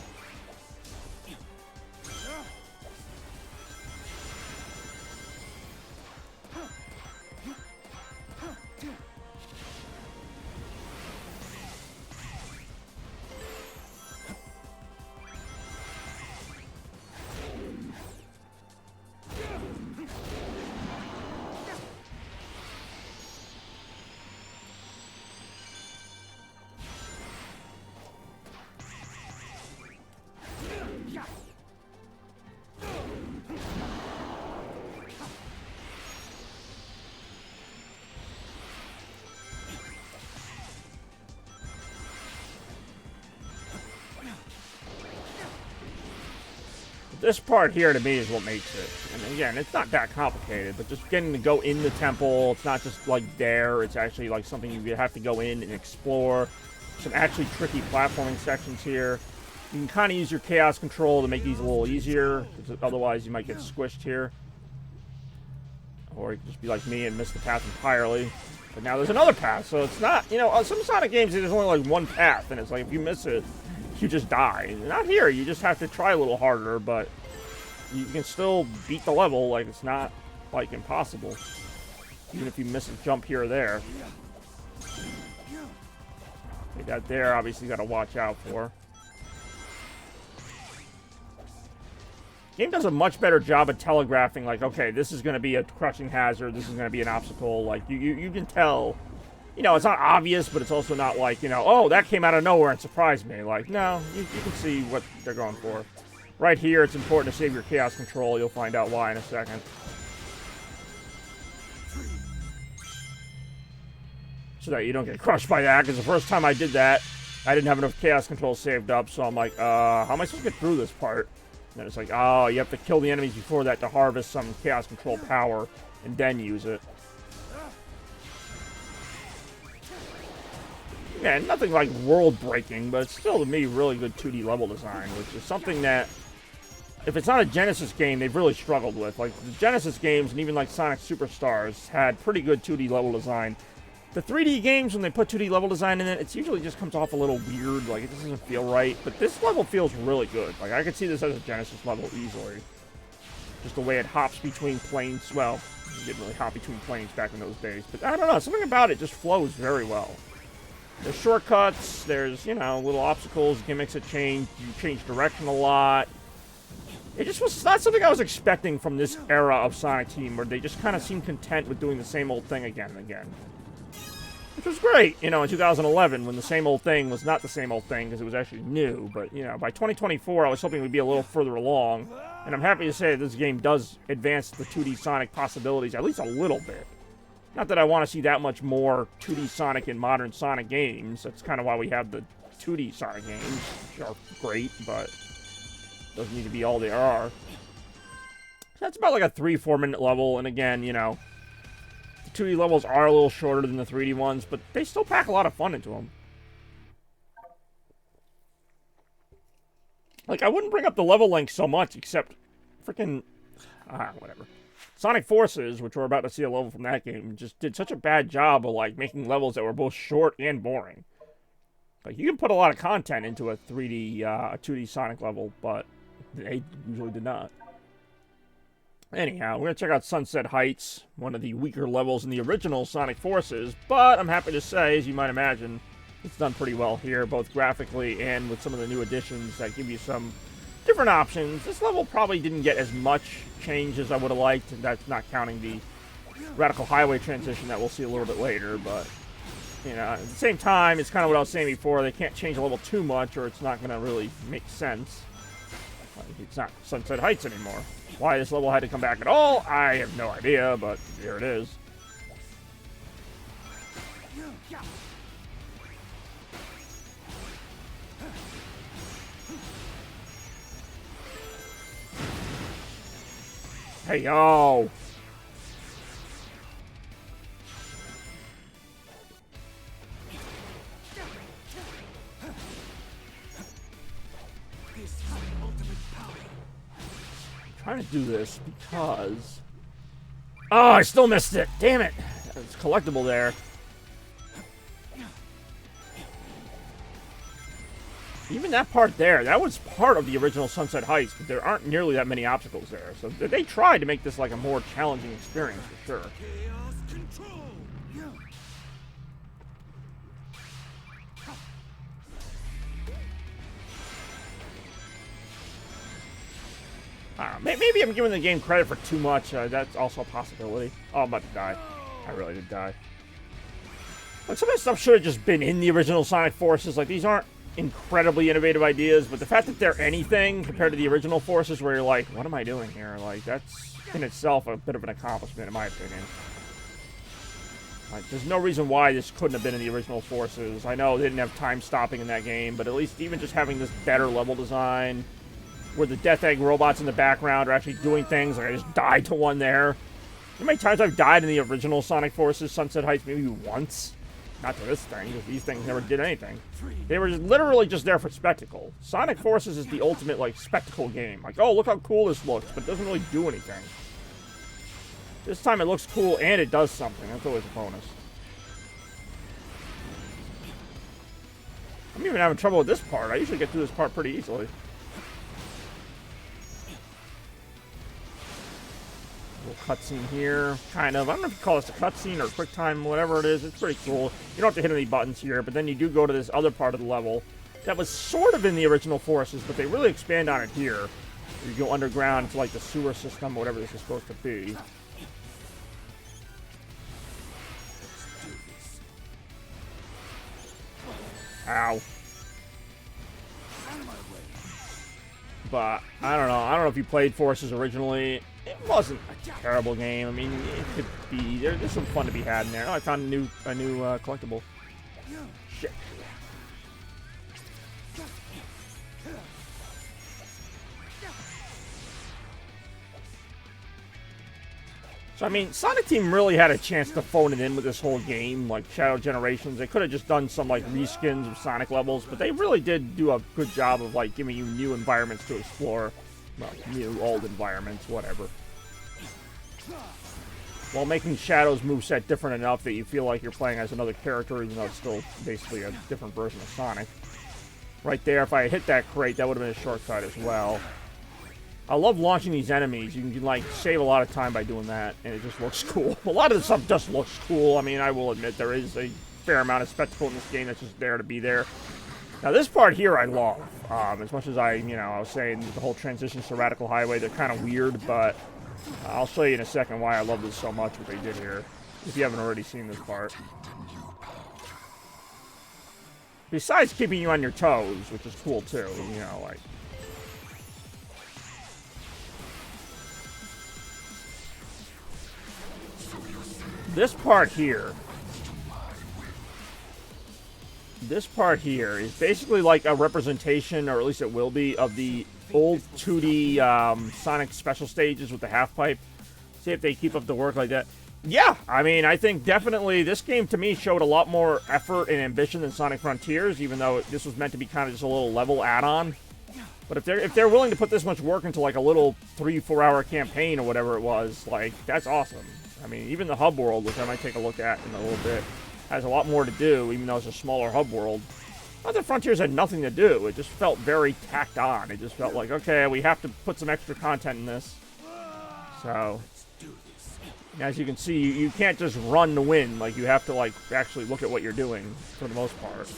This part here to me is what makes it. And again, it's not that complicated, but just getting to go in the temple, it's not just like there, it's actually like something you have to go in and explore. Some actually tricky platforming sections here. You can kind of use your chaos control to make these a little easier, because otherwise you might get squished here. Or you can just be like me and miss the path entirely. But now there's another path, so it's not, you know, on some Sonic games there's only like one path, and it's like if you miss it, you just die. Not here, you just have to try a little harder, but you can still beat the level. Like, it's not like impossible, even if you miss a jump here or there. Okay, that there obviously you gotta watch out for. Game does a much better job of telegraphing, like, okay, this is gonna be a crushing hazard, this is gonna be an obstacle. Like, you can tell. You know, it's not obvious, but it's also not like, you know, oh, that came out of nowhere and surprised me. Like, no, you can see what they're going for. Right here, it's important to save your chaos control. You'll find out why in a second. So that you don't get crushed by that, because the first time I did that, I didn't have enough chaos control saved up, so I'm like, how am I supposed to get through this part? And then it's like, oh, you have to kill the enemies before that to harvest some chaos control power, and then use it. Yeah, nothing like world-breaking, but it's still, to me, really good 2D level design, which is something that, if it's not a Genesis game, they've really struggled with. Like, the Genesis games, and even like Sonic Superstars, had pretty good 2D level design. The 3D games, when they put 2D level design in it, it usually just comes off a little weird, like, it doesn't feel right. But this level feels really good. Like, I could see this as a Genesis level easily. Just the way it hops between planes. Well, you didn't really hop between planes back in those days. But I don't know, something about it just flows very well. There's shortcuts, there's, you know, little obstacles, gimmicks that change. You change direction a lot. It just was not something I was expecting from this era of Sonic Team, where they just kind of seem content with doing the same old thing again and again. Which was great, you know, in 2011, when the same old thing was not the same old thing, because it was actually new. But, you know, by 2024, I was hoping we'd be a little further along. And I'm happy to say that this game does advance the 2D Sonic possibilities at least a little bit. Not that I want to see that much more 2D Sonic in modern Sonic games. That's kind of why we have the 2D Sonic games, which are great, but doesn't need to be all there are. So that's about like a 3-4 minute level, and again, you know, the 2D levels are a little shorter than the 3D ones, but they still pack a lot of fun into them. Like, I wouldn't bring up the level length so much, except freaking, whatever. Sonic Forces, which we're about to see a level from that game, just did such a bad job of, like, making levels that were both short and boring. Like, you can put a lot of content into a 2D Sonic level, but they usually did not. Anyhow, we're going to check out Sunset Heights, one of the weaker levels in the original Sonic Forces, but I'm happy to say, as you might imagine, it's done pretty well here, both graphically and with some of the new additions that give you some different options. This level probably didn't get as much change as I would have liked, and that's not counting the Radical Highway transition that we'll see a little bit later, but, you know, at the same time, it's kind of what I was saying before, they can't change the level too much or it's not going to really make sense. Like, it's not Sunset Heights anymore. Why this level had to come back at all, I have no idea, but here it is. Hey, yo! Trying to do this because... Oh, I still missed it! Damn it! It's collectible there. Even that part there, that was part of the original Sunset Heights, but there aren't nearly that many obstacles there. So they tried to make this like a more challenging experience for sure. Chaos control. Maybe I'm giving the game credit for too much. That's also a possibility. Oh, I'm about to die. I really did die. Like, some of this stuff should have just been in the original Sonic Forces. Like, these aren't incredibly innovative ideas, but the fact that they're anything compared to the original Forces where you're like, what am I doing here? Like, that's in itself a bit of an accomplishment, in my opinion. Like, there's no reason why this couldn't have been in the original Forces. I know they didn't have time stopping in that game, but at least even just having this better level design, where the Death Egg robots in the background are actually doing things. Like, I just died to one there. How many times I've died in the original Sonic Forces Sunset Heights? Maybe once. Not to this thing, because these things never did anything. They were literally just there for spectacle. Sonic Forces is the ultimate, like, spectacle game. Like, oh, look how cool this looks, but it doesn't really do anything. This time it looks cool and it does something. That's always a bonus. I'm even having trouble with this part. I usually get through this part pretty easily. Little cutscene here, kind of. I don't know if you call this a cutscene or a quick time, whatever it is. It's pretty cool. You don't have to hit any buttons here, but then you do go to this other part of the level that was sort of in the original Forces, but they really expand on it here. You go underground into like the sewer system, or whatever this is supposed to be. Ow. But I don't know. I don't know if you played Forces originally. It wasn't a terrible game. I mean, it could be. There's some fun to be had in there. Oh, I found a new collectible. Shit. So, I mean, Sonic Team really had a chance to phone it in with this whole game, like Shadow Generations. They could have just done some, like, reskins of Sonic levels, but they really did do a good job of, like, giving you new environments to explore. Well, new, old environments, whatever. While making Shadow's moveset different enough that you feel like you're playing as another character, even though it's still basically a different version of Sonic. Right there, if I had hit that crate, that would have been a shortcut as well. I love launching these enemies. You can, like, save a lot of time by doing that, and it just looks cool. A lot of the stuff just looks cool. I mean, I will admit there is a fair amount of spectacle in this game that's just there to be there. Now, this part here I love. As much as I was saying the whole transitions to Radical Highway, they're kind of weird, but I'll show you in a second why I love this so much, what they did here, if you haven't already seen this part. Besides keeping you on your toes, which is cool too, you know, like... This part here is basically like a representation, or at least it will be, of the old 2D Sonic special stages with the half pipe. See if they keep up the work like that. Yeah, I mean, I think definitely this game to me showed a lot more effort and ambition than Sonic Frontiers, even though this was meant to be kind of just a little level add-on. But if they're willing to put this much work into like a little 3-4 hour campaign or whatever it was, like, that's awesome. I mean, even the hub world, which I might take a look at in a little bit, has a lot more to do, even though it's a smaller hub world. Not that Frontiers had nothing to do. It just felt very tacked on. It just felt like, okay, we have to put some extra content in this. So, as you can see, you can't just run to win. Like, you have to, like, actually look at what you're doing, for the most part.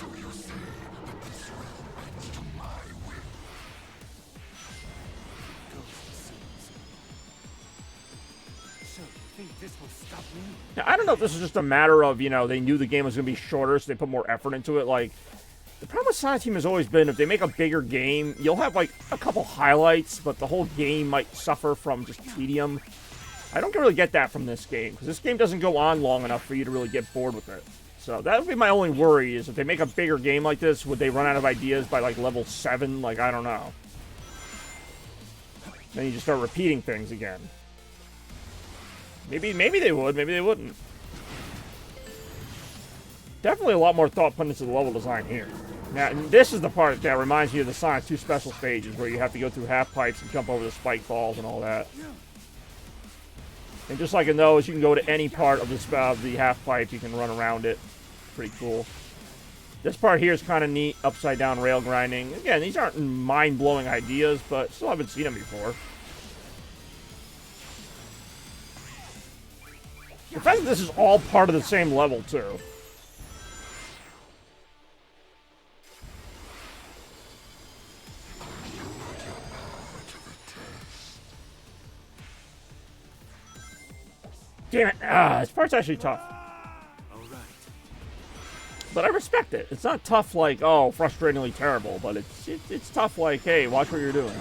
Now, I don't know if this is just a matter of, you know, they knew the game was going to be shorter, so they put more effort into it. Like, the problem with Sonic Team has always been, if they make a bigger game, you'll have, like, a couple highlights, but the whole game might suffer from just tedium. I don't really get that from this game, because this game doesn't go on long enough for you to really get bored with it. So that would be my only worry, is if they make a bigger game like this, would they run out of ideas by, like, level 7? Like, I don't know. Then you just start repeating things again. Maybe they would, maybe they wouldn't. Definitely a lot more thought put into the level design here. Now, this is the part that reminds me of the Sonic 2 special stages, where you have to go through half pipes and jump over the spike balls and all that. And just like in those, you can go to any part of the half pipe, you can run around it. Pretty cool. This part here is kind of neat, upside down rail grinding. Again, these aren't mind-blowing ideas, but still haven't seen them before. The fact that this is all part of the same level, too. Damn it. This part's actually tough. But I respect it. It's not tough like, oh, frustratingly terrible, but it's tough like, hey, watch what you're doing.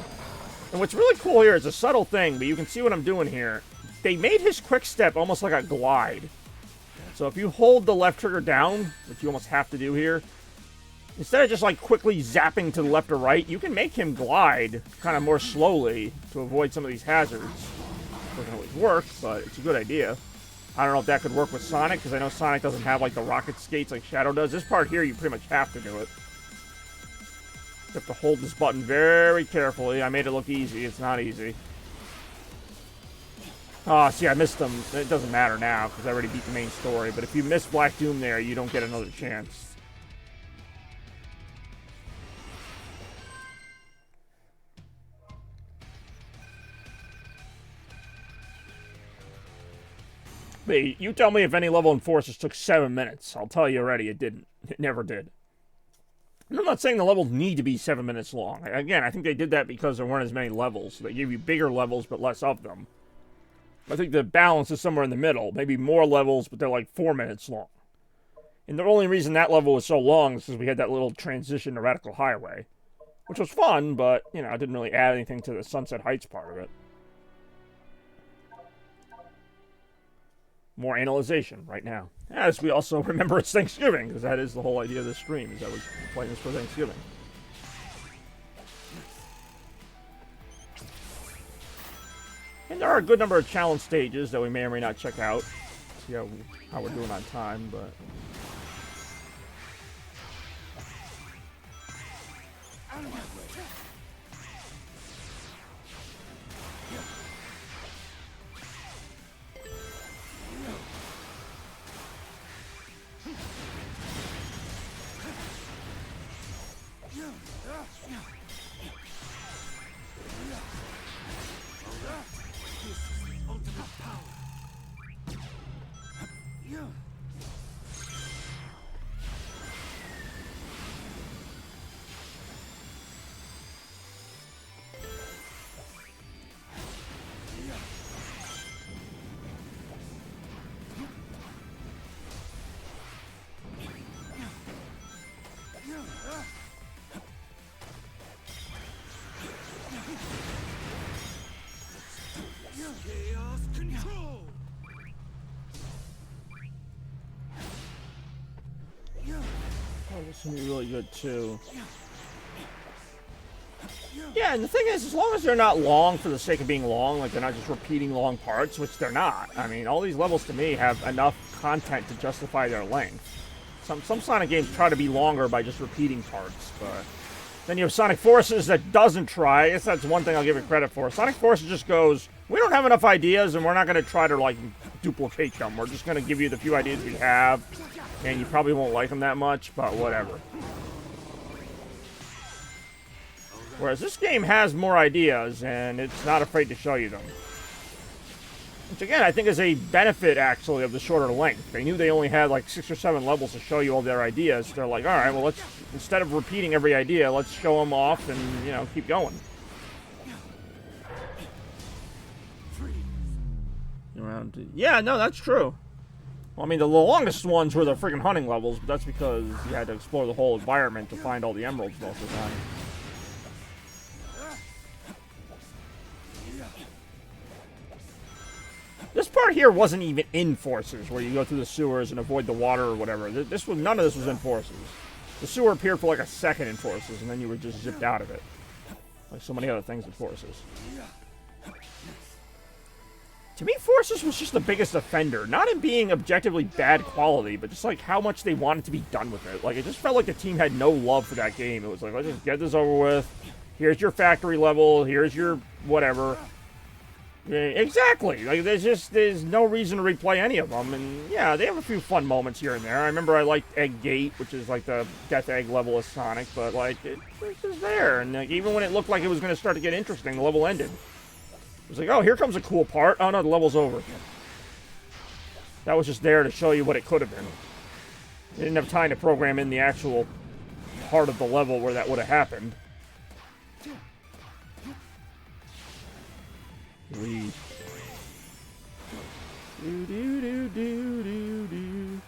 And what's really cool here is a subtle thing, but you can see what I'm doing here. They made his quick step almost like a glide. So if you hold the left trigger down, which you almost have to do here, instead of just like quickly zapping to the left or right, you can make him glide kind of more slowly to avoid some of these hazards. Doesn't always work, but it's a good idea. I don't know if that could work with Sonic, because I know Sonic doesn't have like the rocket skates like Shadow does. This part here, you pretty much have to do it. You have to hold this button very carefully. I made it look easy. It's not easy. Oh, see, I missed them. It doesn't matter now, because I already beat the main story. But if you miss Black Doom there, you don't get another chance. But you tell me if any level enforcers took 7 minutes. I'll tell you already, it didn't. It never did. And I'm not saying the levels need to be 7 minutes long. Again, I think they did that because there weren't as many levels. So they gave you bigger levels, but less of them. I think the balance is somewhere in the middle. Maybe more levels, but they're like 4 minutes long. And the only reason that level was so long is because we had that little transition to Radical Highway. Which was fun, but, you know, it didn't really add anything to the Sunset Heights part of it. More analyzation right now. As we also remember it's Thanksgiving, because that is the whole idea of this stream, is that we're playing this for Thanksgiving. And there are a good number of challenge stages that we may or may not check out. See how we're doing on time, but... Chaos control. Oh, this will be really good too. Yeah, and the thing is, as long as they're not long for the sake of being long, like they're not just repeating long parts, which they're not. I mean, all these levels to me have enough content to justify their length. Some Sonic games try to be longer by just repeating parts, but then you have Sonic Forces that doesn't try. I guess that's one thing I'll give it credit for. Sonic Forces just goes, we don't have enough ideas, and we're not going to try to, like, duplicate them. We're just going to give you the few ideas we have, and you probably won't like them that much, but whatever. Whereas this game has more ideas, and it's not afraid to show you them. Which again, I think is a benefit actually of the shorter length. They knew they only had like 6 or 7 levels to show you all their ideas. They're like, all right, well, let's, instead of repeating every idea, let's show them off and, you know, keep going. Yeah, no, that's true. Well, I mean, the longest ones were the freaking hunting levels, but that's because you had to explore the whole environment to find all the emeralds most of the time. This part here wasn't even in Forces, where you go through the sewers and avoid the water or whatever. This was, none of this was in Forces. The sewer appeared for like a second in Forces, and then you were just zipped out of it. Like so many other things in Forces. To me, Forces was just the biggest offender. Not in being objectively bad quality, but just like how much they wanted to be done with it. Like, it just felt like the team had no love for that game. It was like, let's just get this over with. Here's your factory level. Here's your whatever. Yeah, exactly. Like, there's no reason to replay any of them. And yeah, they have a few fun moments here and there. I remember I liked Egg Gate, which is like the Death Egg level of Sonic, but like, it was just there. And like, even when it looked like it was going to start to get interesting, the level ended. It was like, oh, here comes a cool part. Oh no, the level's over. That was just there to show you what it could have been. They didn't have time to program in the actual part of the level where that would have happened. We do do do do do do.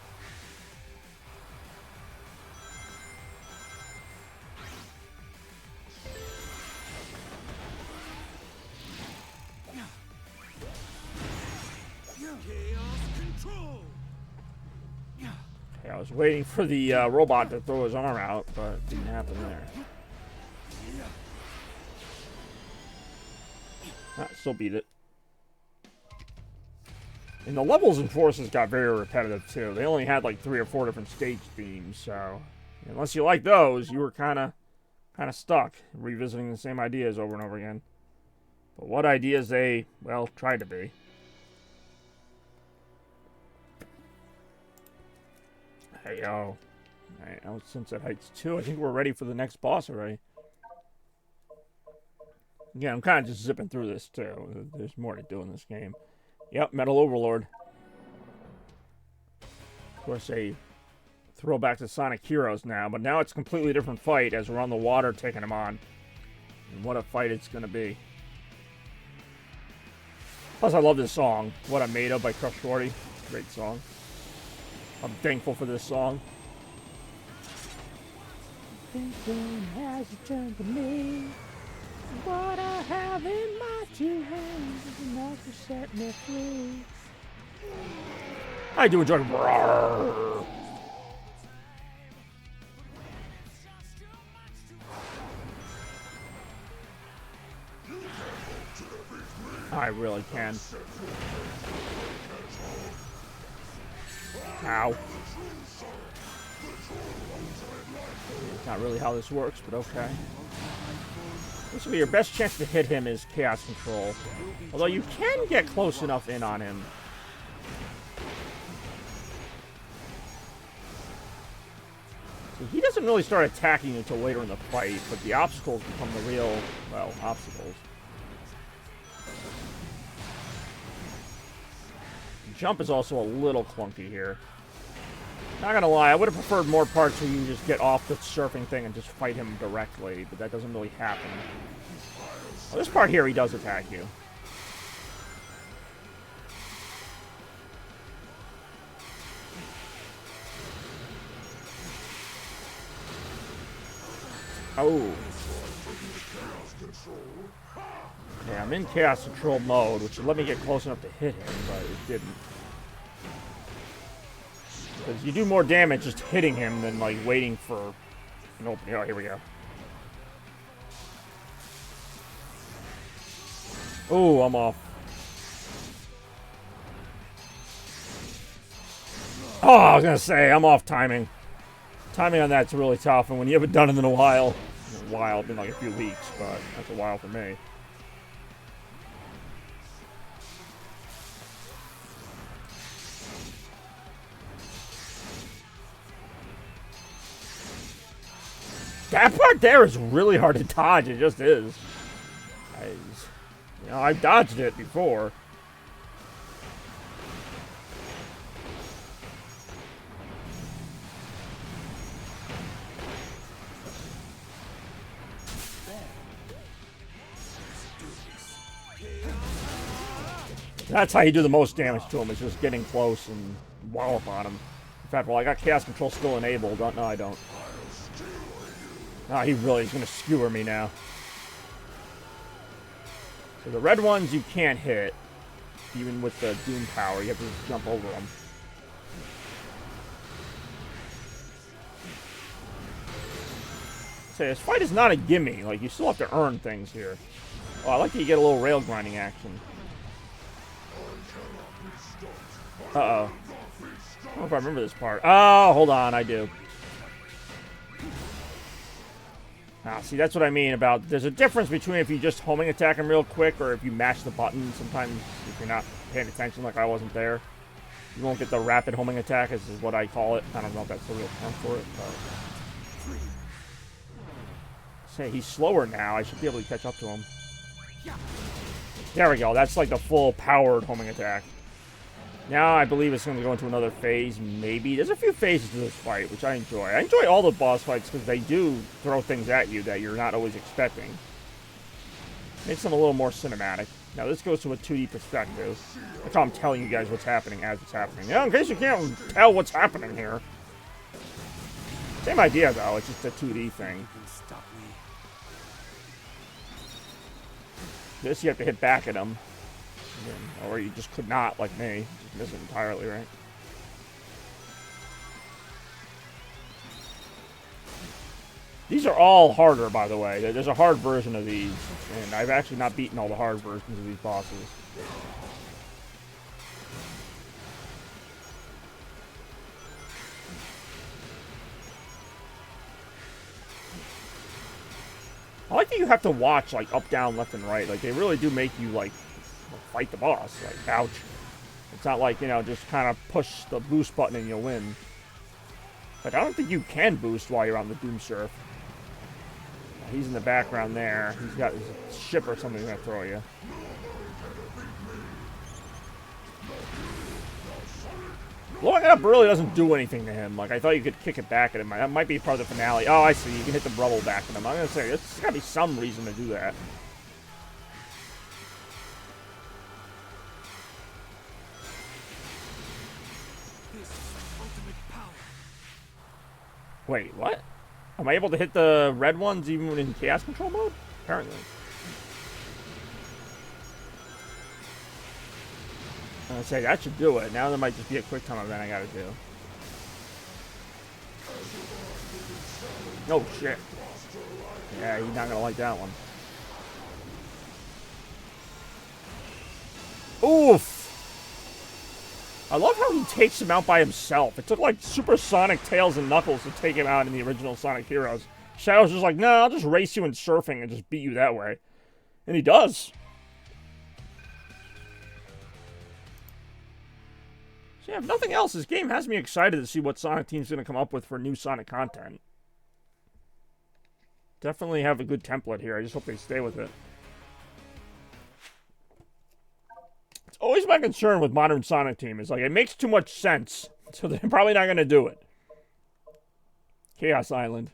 Okay, I was waiting for the robot to throw his arm out, but it didn't happen there. Still beat it. And the levels in Forces got very repetitive too. They only had like 3 or 4 different stage themes, so unless you like those, you were kind of stuck revisiting the same ideas over and over again. But what ideas they, well, tried to be. Hey yo. Alright, now it's Sunset Heights 2. I think we're ready for the next boss already. Yeah, I'm kind of just zipping through this, too. There's more to do in this game. Yep, Metal Overlord. Of course, a throwback to Sonic Heroes now, but now it's a completely different fight as we're on the water taking him on. And what a fight it's going to be. Plus, I love this song, What I'm Made Of by Crush 40. Great song. I'm thankful for this song. Thinking has returned to me. What I have in my 2 hands is enough to set me free. I do enjoy. I really can. Ow. Not really how this works, but okay. This will be your best chance to hit him is Chaos Control. Although you can get close enough in on him. So he doesn't really start attacking until later in the fight, but the obstacles become the real, well, obstacles. The jump is also a little clunky here. Not gonna lie, I would have preferred more parts where you can just get off the surfing thing and just fight him directly, but that doesn't really happen. Well, this part here, he does attack you. Oh. Yeah, I'm in Chaos Control mode, which would let me get close enough to hit him, but it didn't. Because you do more damage just hitting him than, like, waiting for an opening. Oh, here we go. Oh, I'm off. Oh, I was going to say, I'm off timing. Timing on that's really tough, and when you haven't done it in a while, it's been like a few weeks, but that's a while for me. That part there is really hard to dodge. It just is. I've dodged it before. That's how you do the most damage to him, is just getting close and wallop on him. In fact, well, I got Chaos Control still enabled. No, I don't. Ah, he really is going to skewer me now. So the red ones you can't hit, even with the Doom power. You have to just jump over them. Say, this fight is not a gimme. Like, you still have to earn things here. Oh, I like that you get a little rail grinding action. Uh-oh. I don't know if I remember this part. Oh, hold on, I do. Ah, see, that's what I mean about... There's a difference between if you just homing attack him real quick or if you mash the button. Sometimes, if you're not paying attention like I wasn't there, you won't get the rapid homing attack, is what I call it. I don't know if that's the real term for it, but... Say, he's slower now. I should be able to catch up to him. There we go. That's like the full powered homing attack. Now I believe it's going to go into another phase, maybe. There's a few phases to this fight, which I enjoy. I enjoy all the boss fights because they do throw things at you that you're not always expecting. Makes them a little more cinematic. Now this goes to a 2D perspective. That's how I'm telling you guys what's happening as it's happening. Now, in case you can't tell what's happening here. Same idea, though. It's just a 2D thing. This you have to hit back at him. Or you just could not, like me. Just miss it entirely, right? These are all harder, by the way. There's a hard version of these. And I've actually not beaten all the hard versions of these bosses. I like that you have to watch, like, up, down, left, and right. Like, they really do make you, like, fight the boss. Like, ouch. It's not like, you know, just kind of push the boost button and you'll win. But I don't think you can boost while you're on the Doom Surf. He's in the background there. He's got his ship or something going to throw you. Blowing it up really doesn't do anything to him. Like, I thought you could kick it back at him. That might be part of the finale. Oh, I see. You can hit the rubble back at him. I'm going to say, there's got to be some reason to do that. Wait, what? Am I able to hit the red ones even when in Chaos Control mode? Apparently. I'm gonna say, that should do it. Now there might just be a quick time event I gotta do. Oh, shit. Yeah, he's not gonna like that one. Oof! I love how he takes him out by himself. It took like supersonic Tails and Knuckles to take him out in the original Sonic Heroes. Shadow's just like, no, I'll just race you in surfing and just beat you that way. And he does. So yeah, if nothing else, this game has me excited to see what Sonic Team's going to come up with for new Sonic content. Definitely have a good template here. I just hope they stay with it. It's always my concern with modern Sonic Team. Is like, it makes too much sense. So they're probably not going to do it. Chaos Island.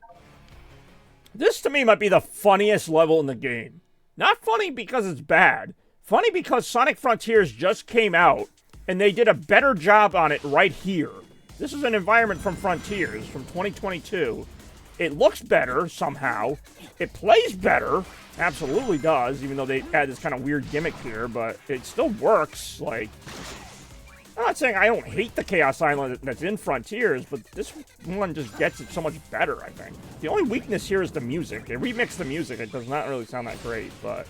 This, to me, might be the funniest level in the game. Not funny because it's bad. Funny because Sonic Frontiers just came out. And they did a better job on it right here. This is an environment from Frontiers from 2022. It looks better somehow. It plays better. Absolutely does, even though they add this kind of weird gimmick here. But it still works. Like, I'm not saying I don't hate the Chaos Island that's in Frontiers, but this one just gets it so much better, I think. The only weakness here is the music. They remixed the music. It does not really sound that great, but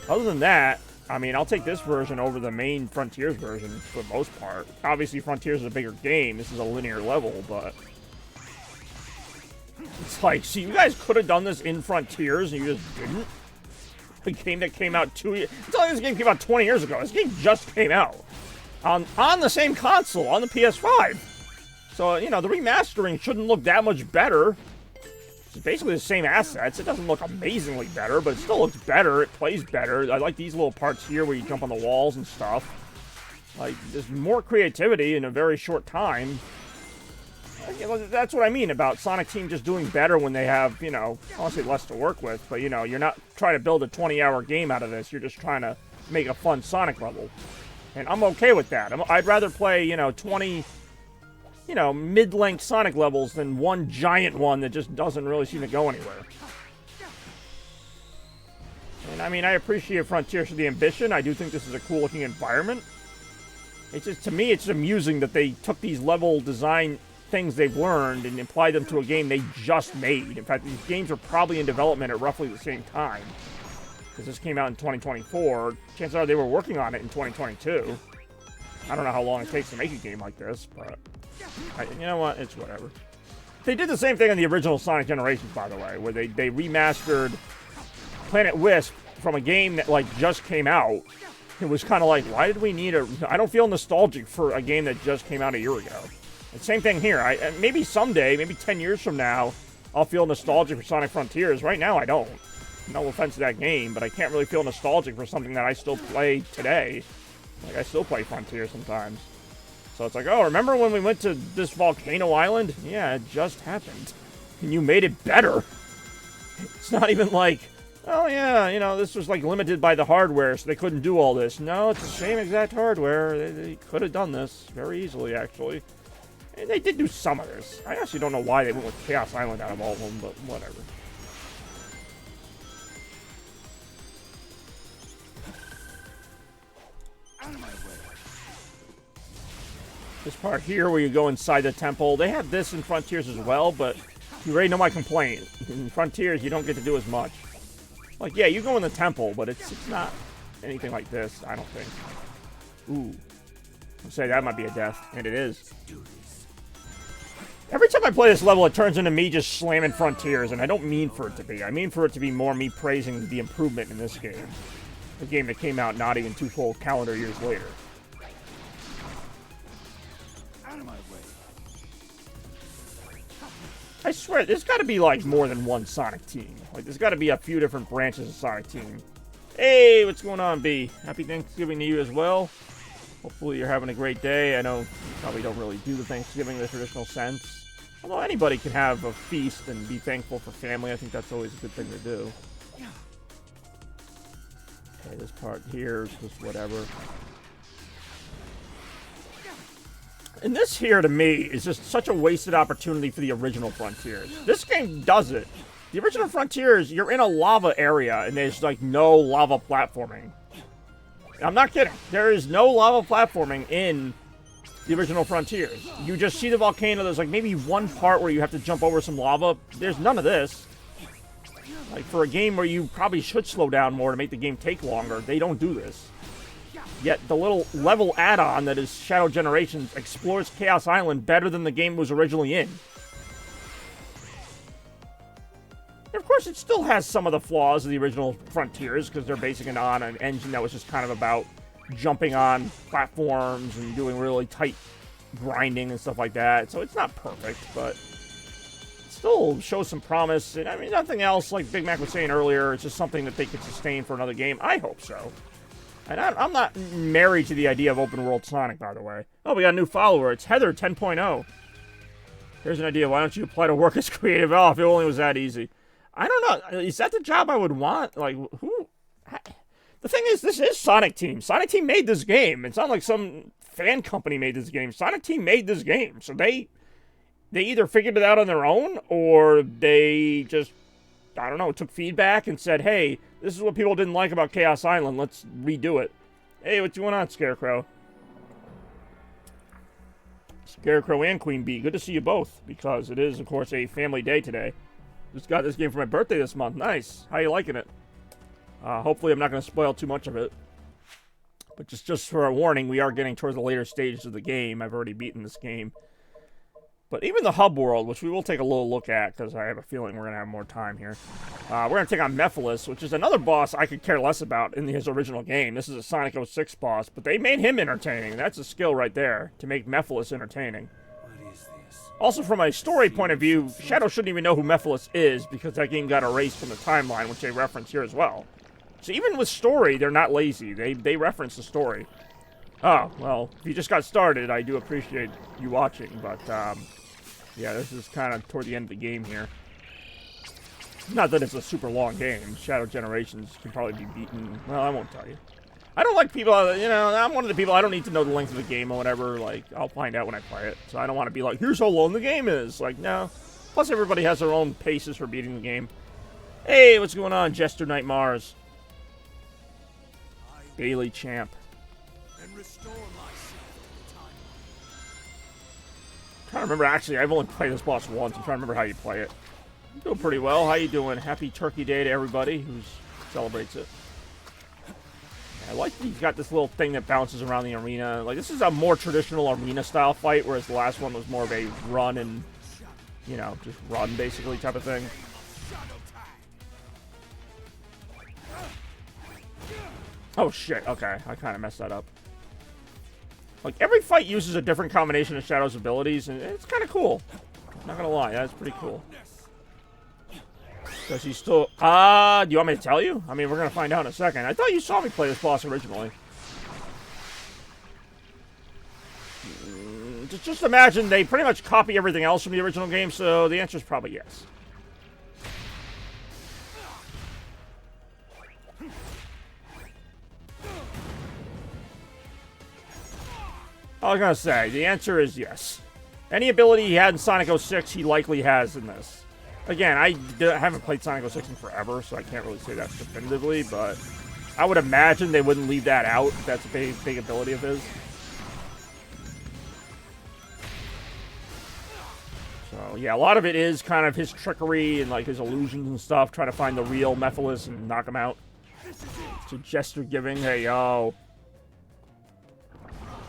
other than that, I mean, I'll take this version over the main Frontiers version for the most part. Obviously, Frontiers is a bigger game. This is a linear level, but it's like, see, you guys could have done this in Frontiers, and you just didn't. A game that came out 2 years... It's like this game came out 20 years ago. This game just came out on the same console, on the PS5. So, you know, the remastering shouldn't look that much better. It's basically the same assets. It doesn't look amazingly better, but it still looks better. It plays better. I like these little parts here where you jump on the walls and stuff. Like, there's more creativity in a very short time. That's what I mean about Sonic Team just doing better when they have, you know, honestly less to work with. But, you know, you're not trying to build a 20-hour game out of this. You're just trying to make a fun Sonic level. And I'm okay with that. I'd rather play, 20, mid-length Sonic levels than one giant one that just doesn't really seem to go anywhere. And I mean, I appreciate Frontiers for the ambition. I do think this is a cool-looking environment. It's just, to me, it's amusing that they took these level design things they've learned and applied them to a game they just made. In fact, these games are probably in development at roughly the same time. Because this came out in 2024. Chances are they were working on it in 2022. I don't know how long it takes to make a game like this, but you know what? It's whatever. They did the same thing on the original Sonic Generations, by the way, where they remastered Planet Wisp from a game that just came out. It was kind of like, why did we need I don't feel nostalgic for a game that just came out a year ago. And same thing here. Maybe someday, maybe 10 years from now, I'll feel nostalgic for Sonic Frontiers. Right now, I don't. No offense to that game, but I can't really feel nostalgic for something that I still play today. Like, I still play Frontier sometimes. So it's like, oh, remember when we went to this volcano island? Yeah, it just happened. And you made it better. It's not even like, oh yeah, this was limited by the hardware, so they couldn't do all this. No, it's the same exact hardware. They could have done this very easily, actually. And they did do some of this. I actually don't know why they went with Chaos Island out of all of them, but whatever. This part here where you go inside the temple, they have this in Frontiers as well, but you already know my complaint. In Frontiers, you don't get to do as much. Yeah, you go in the temple, but it's not anything like this, I don't think. Ooh. I'll say that might be a death, and it is. Every time I play this level, it turns into me just slamming Frontiers, and I don't mean for it to be. I mean for it to be more me praising the improvement in this game. A game that came out not even 2 full calendar years later. I swear, there's got to be, more than one Sonic team. There's got to be a few different branches of Sonic team. Hey, what's going on, B? Happy Thanksgiving to you as well. Hopefully you're having a great day. I know you probably don't really do the Thanksgiving in the traditional sense. Although anybody can have a feast and be thankful for family. I think that's always a good thing to do. Okay, this part here is just whatever. And this here, to me, is just such a wasted opportunity for the original Frontiers. This game does it. The original Frontiers, you're in a lava area, and there's, no lava platforming. And I'm not kidding. There is no lava platforming in the original Frontiers. You just see the volcano. There's, maybe one part where you have to jump over some lava. There's none of this. For a game where you probably should slow down more to make the game take longer, they don't do this. Yet the little level add-on that is Shadow Generations explores Chaos Island better than the game was originally in. And of course, it still has some of the flaws of the original Frontiers, because they're basing it on an engine that was just kind of about jumping on platforms and doing really tight grinding and stuff like that. So it's not perfect, but it still shows some promise. And I mean, nothing else, like Big Mac was saying earlier, it's just something that they could sustain for another game. I hope so. And I'm not married to the idea of open world Sonic, by the way. Oh, we got a new follower. It's Heather 10.0. Here's an idea. Why don't you apply to work as creative? Oh, if it only was that easy. I don't know. Is that the job I would want? Who? The thing is, this is Sonic Team. Sonic Team made this game. It's not like some fan company made this game. Sonic Team made this game. So they either figured it out on their own, or they just, I don't know, took feedback and said, hey, this is what people didn't like about Chaos Island. Let's redo it. Hey, what's going on, Scarecrow? Scarecrow and Queen Bee. Good to see you both, because it is, of course, a family day today. Just got this game for my birthday this month. Nice. How you liking it? Hopefully I'm not going to spoil too much of it. But just for a warning, we are getting towards the later stages of the game. I've already beaten this game. But even the hub world, which we will take a little look at, because I have a feeling we're going to have more time here. We're going to take on Mephiles, which is another boss I could care less about in his original game. This is a Sonic 06 boss, but they made him entertaining. That's a skill right there, to make Mephiles entertaining. What is this? Also, from a story point of view, Shadow shouldn't even know who Mephiles is, because that game got erased from the timeline, which they reference here as well. So even with story, they're not lazy. They reference the story. Oh, well, if you just got started, I do appreciate you watching, but, yeah, this is kind of toward the end of the game here. Not that it's a super long game. Shadow Generations can probably be beaten. Well, I won't tell you. I don't like people, you know, I'm one of the people, I don't need to know the length of the game or whatever. Like, I'll find out when I play it. So I don't want to be like, here's how long the game is. Like, no. Plus, everybody has their own paces for beating the game. Hey, what's going on, Jester Knight Mars? Bailey Champ. And restore myself to the time. I'm trying to remember, actually, I've only played this boss once. I'm trying to remember how you play it. I'm doing pretty well. How you doing? Happy Turkey Day to everybody who celebrates it. I like that he's got this little thing that bounces around the arena. Like, this is a more traditional arena-style fight, whereas the last one was more of a run and, you know, just run, basically, type of thing. Oh, shit. Okay, I kind of messed that up. Like, every fight uses a different combination of Shadow's abilities, and it's kind of cool. Not gonna lie, that's pretty cool. Does he still... do you want me to tell you? I mean, we're gonna find out in a second. I thought you saw me play this boss originally. Just imagine they pretty much copy everything else from the original game, so the answer is probably yes. I was gonna say, the answer is yes. Any ability he had in Sonic 06, he likely has in this. Again, I haven't played Sonic 06 in forever, so I can't really say that definitively, but I would imagine they wouldn't leave that out if that's a big ability of his. So, yeah, a lot of it is kind of his trickery and, like, his illusions and stuff, trying to find the real Mephiles and knock him out. So, gesture giving, hey, yo.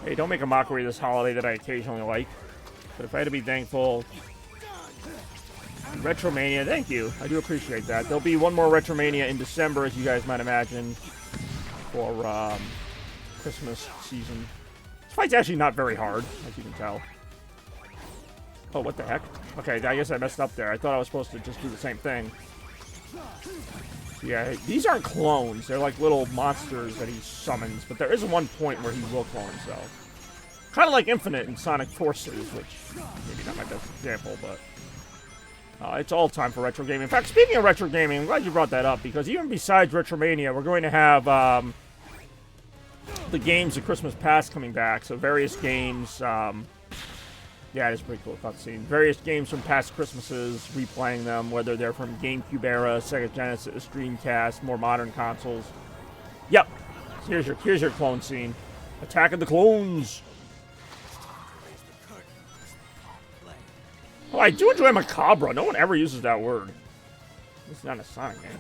Hey, don't make a mockery of this holiday that I occasionally like. But if I had to be thankful... Retromania, thank you. I do appreciate that. There'll be one more Retromania in December, as you guys might imagine, for Christmas season. This fight's actually not very hard, as you can tell. Oh, what the heck? Okay, I guess I messed up there. I thought I was supposed to just do the same thing. Yeah, these aren't clones. They're like little monsters that he summons, but there is one point where he will clone himself. Kind of like Infinite in Sonic Forces, which maybe not my best example, but... it's all time for retro gaming. In fact, speaking of retro gaming, I'm glad you brought that up, because even besides Retromania, we're going to have the games of Christmas past coming back. So various games, yeah, it's pretty cool cutscene. Various games from past Christmases, replaying them, whether they're from GameCube era, Sega Genesis, Dreamcast, more modern consoles. Yep, here's your clone scene. Attack of the Clones. Oh, I do enjoy macabre. No one ever uses that word. It's not a Sonic game.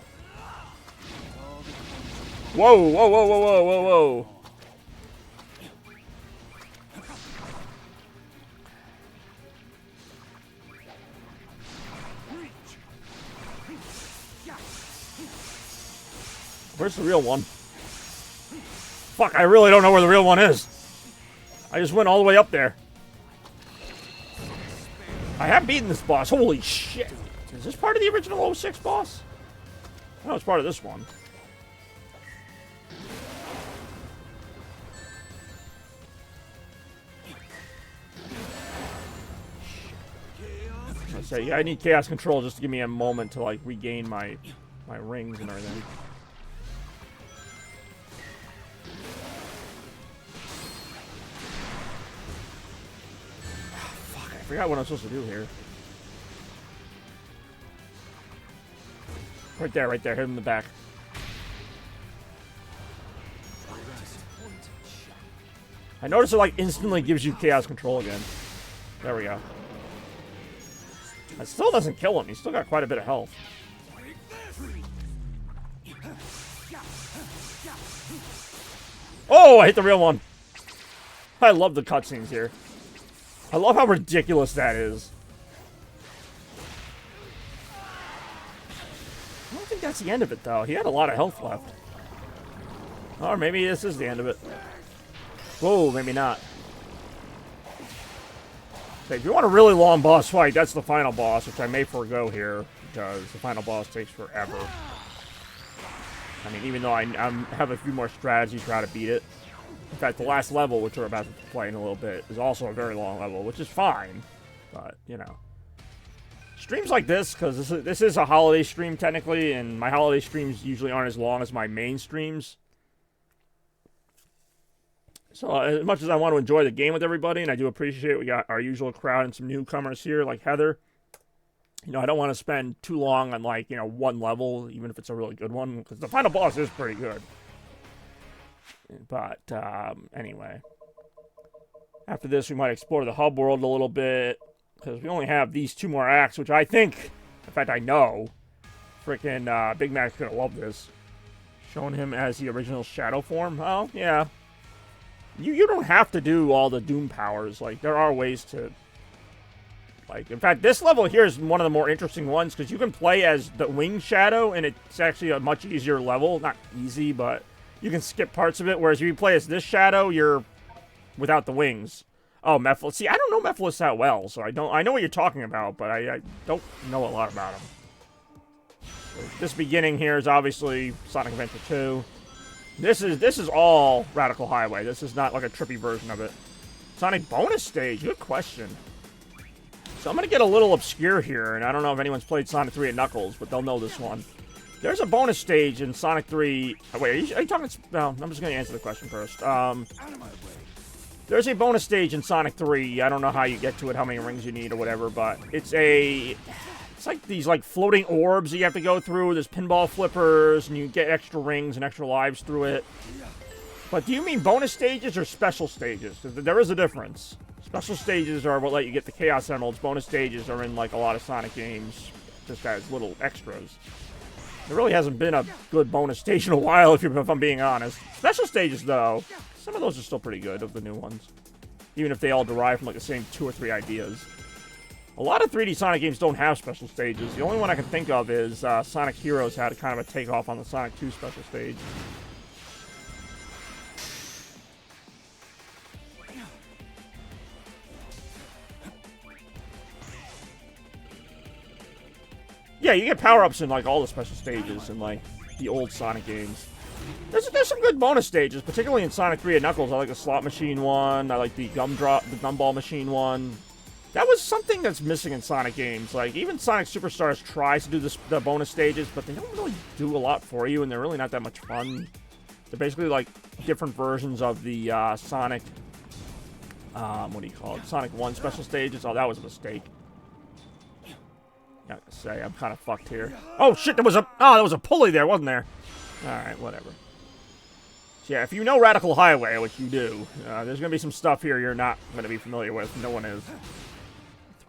Whoa, whoa, whoa, whoa, whoa, whoa, whoa. Where's the real one? Fuck, I really don't know where the real one is. I just went all the way up there. I have beaten this boss. Holy shit. Is this part of the original 06 boss? No, it's part of this one. I say, yeah, I need chaos control just to give me a moment to, like, regain my rings and everything. I forgot what I'm supposed to do here. Right there, hit him in the back. I noticed it like instantly gives you chaos control again. There we go. It still doesn't kill him. He's still got quite a bit of health. Oh, I hit the real one. I love the cutscenes here. I love how ridiculous that is. I don't think that's the end of it, though. He had a lot of health left. Or maybe this is the end of it. Whoa, maybe not. Okay, if you want a really long boss fight, that's the final boss, which I may forego here, because the final boss takes forever. I mean, even though I have a few more strategies for how to beat it. In fact, the last level, which we're about to play in a little bit, is also a very long level, which is fine. But, you know. Streams like this, because this is a holiday stream, technically, and my holiday streams usually aren't as long as my main streams. So as much as I want to enjoy the game with everybody, and I do appreciate we got our usual crowd and some newcomers here like Heather, you know, I don't want to spend too long on, like, you know, one level, even if it's a really good one, because the final boss is pretty good. But anyway, after this we might explore the hub world a little bit, because we only have these 2 more acts, which I think, in fact I know, freaking Big Mac's gonna love this. Showing him as the original shadow form. Oh yeah, you don't have to do all the Doom powers. Like, there are ways to, like, in fact, this level here is one of the more interesting ones, because you can play as the Wing Shadow, and it's actually a much easier level. Not easy, but you can skip parts of it, whereas if you play as this Shadow, you're without the wings. Oh, Mephiles. See, I don't know Mephiles that well, so I know what you're talking about, but I don't know a lot about him. So this beginning here is obviously Sonic Adventure 2. This is all Radical Highway. This is not like a trippy version of it. Sonic bonus stage? Good question. So I'm going to get a little obscure here, and I don't know if anyone's played Sonic 3 at Knuckles, but they'll know this one. There's a bonus stage in Sonic 3... Oh, wait, are you talking... No, I'm just going to answer the question first. There's a bonus stage in Sonic 3. I don't know how you get to it, how many rings you need or whatever, but it's like these, like, floating orbs that you have to go through. There's pinball flippers, and you get extra rings and extra lives through it. But do you mean bonus stages or special stages? Because there is a difference. Special stages are what let you get the Chaos Emeralds. Bonus stages are in, like, a lot of Sonic games, just as little extras. There really hasn't been a good bonus stage in a while, if I'm being honest. Special stages, though, some of those are still pretty good, of the new ones. Even if they all derive from, like, the same 2 or 3 ideas. A lot of 3D Sonic games don't have special stages. The only one I can think of is Sonic Heroes had kind of a takeoff on the Sonic 2 special stage. Yeah, you get power-ups in, like, all the special stages in, like, the old Sonic games. There's some good bonus stages, particularly in Sonic 3 and Knuckles. I like the slot machine one. I like the gumball machine one. That was something that's missing in Sonic games. Like, even Sonic Superstars tries to do the bonus stages, but they don't really do a lot for you, and they're really not that much fun. They're basically, like, different versions of the Sonic... what do you call it? Sonic 1 special stages. Oh, that was a mistake. I have to say, I'm kind of fucked here. Oh, shit, there was a pulley there, wasn't there? Alright, whatever. So, yeah, if you know Radical Highway, which you do, there's going to be some stuff here you're not going to be familiar with. No one is.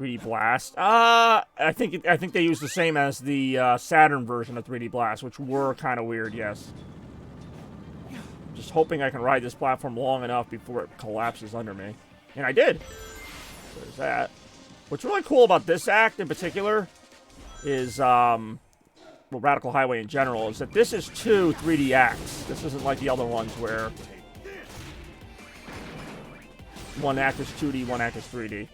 3D Blast. I think they use the same as the Saturn version of 3D Blast, which were kind of weird, yes. Just hoping I can ride this platform long enough before it collapses under me. And I did. There's that. What's really cool about this act in particular is, well, Radical Highway in general, is that this is 2 3D acts. This isn't like the other ones where one act is 2D, one act is 3D.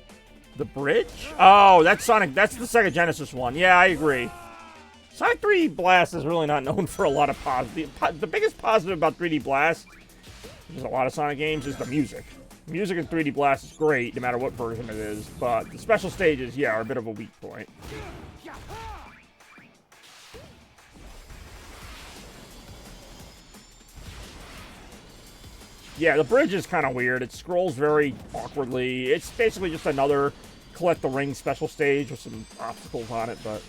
The bridge? Oh, that's Sonic. That's the Sega Genesis one. Yeah, I agree. Sonic 3D Blast is really not known for a lot of positive. The biggest positive about 3D Blast, which is a lot of Sonic games, is the music. Music in 3D Blast is great, no matter what version it is, but the special stages, yeah, are a bit of a weak point. Yeah, the bridge is kind of weird. It scrolls very awkwardly. It's basically just another collect the ring special stage with some obstacles on it, but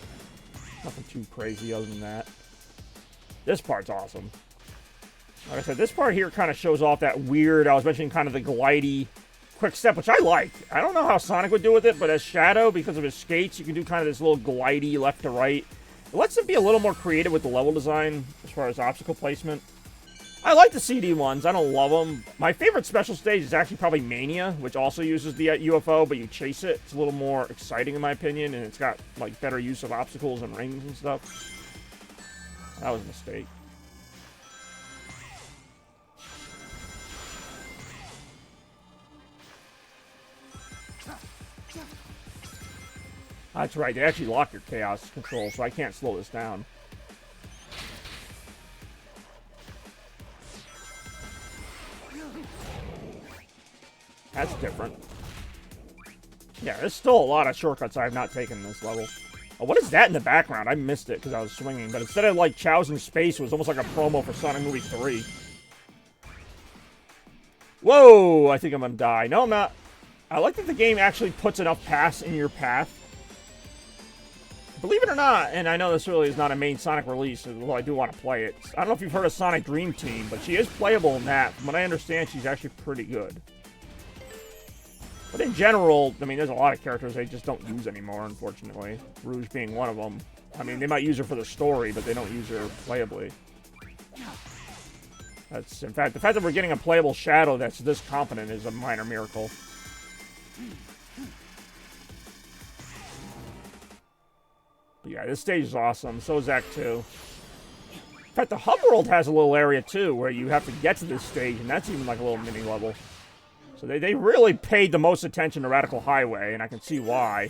nothing too crazy other than that. This part's awesome. Like I said, this part here kind of shows off that weird, I was mentioning kind of the glidey quick step, which I like. I don't know how Sonic would do with it, but as Shadow, because of his skates, you can do kind of this little glidey left to right. It lets him be a little more creative with the level design as far as obstacle placement. I like the CD ones. I don't love them. My favorite special stage is actually probably Mania, which also uses the UFO, but you chase it. It's a little more exciting in my opinion, and it's got like better use of obstacles and rings and stuff. That was a mistake. That's right, they actually lock your chaos control, so I can't slow this down. That's different. Yeah, there's still a lot of shortcuts I have not taken in this level. Oh, what is that in the background? I missed it because I was swinging, but instead of like Chow's in space, it was almost like a promo for Sonic Movie 3. Whoa, I think I'm gonna die. No, I'm not. I like that the game actually puts enough paths in your path. Believe it or not, and I know this really is not a main Sonic release, although I do want to play it. I don't know if you've heard of Sonic Dream Team, but she is playable in that. From what I understand, she's actually pretty good. But in general, I mean, there's a lot of characters they just don't use anymore, unfortunately. Rouge being one of them. I mean, they might use her for the story, but they don't use her playably. That's, in fact, the fact that we're getting a playable Shadow that's this competent is a minor miracle. But yeah, this stage is awesome. So is Act 2. In fact, the hub world has a little area, too, where you have to get to this stage, and that's even like a little mini level. So they really paid the most attention to Radical Highway, and I can see why.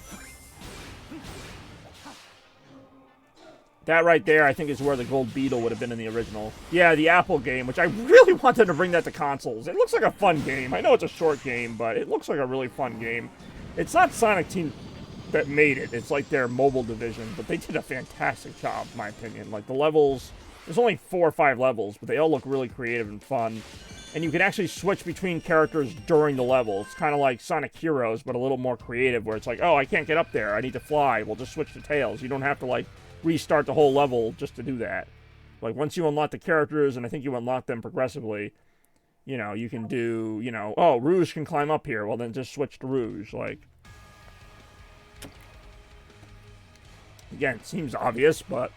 That right there, I think, is where the Gold Beetle would have been in the original. Yeah, the Apple game, which I really wanted to bring that to consoles. It looks like a fun game. I know it's a short game, but it looks like a really fun game. It's not Sonic Team that made it. It's like their mobile division, but they did a fantastic job, in my opinion. Like, the levels, there's only 4 or 5 levels, but they all look really creative and fun. And you can actually switch between characters during the level. It's kind of like Sonic Heroes, but a little more creative, where it's like, oh, I can't get up there. I need to fly. We'll just switch to Tails. You don't have to, like, restart the whole level just to do that. Like, once you unlock the characters, and I think you unlock them progressively, you know, you can do, you know, oh, Rouge can climb up here. Well, then just switch to Rouge. Like, again, it seems obvious, but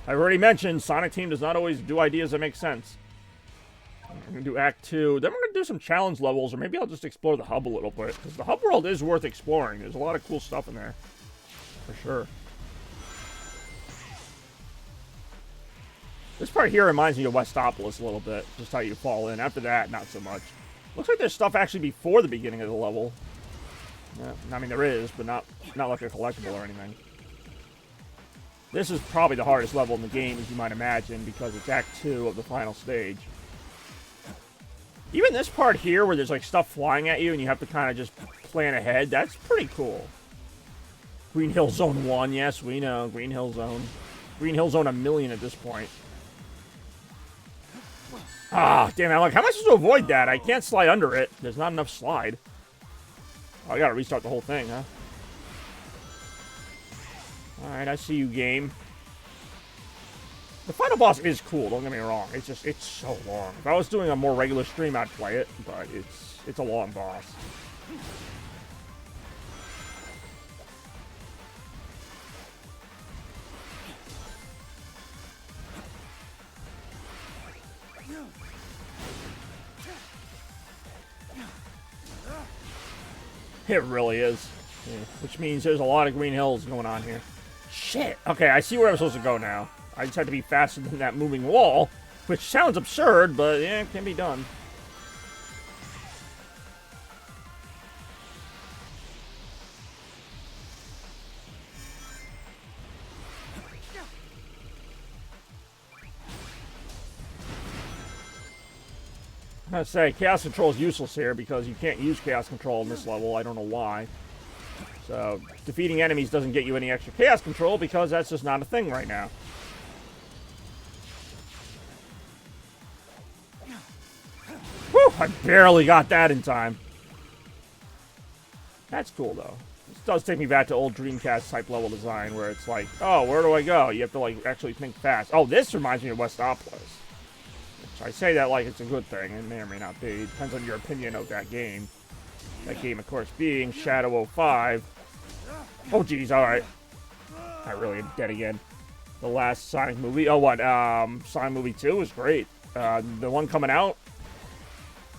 I've already mentioned Sonic Team does not always do ideas that make sense. I'm going to do Act 2. Then we're going to do some challenge levels, or maybe I'll just explore the hub a little bit, because the hub world is worth exploring. There's a lot of cool stuff in there, for sure. This part here reminds me of Westopolis a little bit, just how you fall in. After that, not so much. Looks like there's stuff actually before the beginning of the level. Yeah, I mean, there is, but not like a collectible or anything. This is probably the hardest level in the game, as you might imagine, because it's Act 2 of the final stage. Even this part here, where there's like stuff flying at you and you have to kind of just plan ahead, that's pretty cool. Green Hill Zone 1, yes, we know. Green Hill Zone. Green Hill Zone 1,000,000 at this point. Ah, damn it. I'm like, how am I supposed to avoid that? I can't slide under it. There's not enough slide. Oh, I gotta restart the whole thing, huh? Alright, I see you, game. The final boss is cool, don't get me wrong. It's just, it's so long. If I was doing a more regular stream, I'd play it, but it's a long boss. It really is. Yeah, which means there's a lot of green hills going on here. Shit! Okay, I see where I'm supposed to go now. I just have to be faster than that moving wall, which sounds absurd, but yeah, it can be done. I'm gonna say, Chaos Control is useless here because you can't use Chaos Control in this level. I don't know why. So, defeating enemies doesn't get you any extra Chaos Control because that's just not a thing right now. Whew, I barely got that in time. That's cool, though. This does take me back to old Dreamcast type level design where it's like, oh, where do I go? You have to, like, actually think fast. Oh, this reminds me of Westopolis. I say that like it's a good thing. It may or may not be. It depends on your opinion of that game. That game, of course, being Shadow 05. Oh, geez, alright. I really am dead again. The last Sonic movie. Oh, what? Sonic movie 2 was great. The one coming out.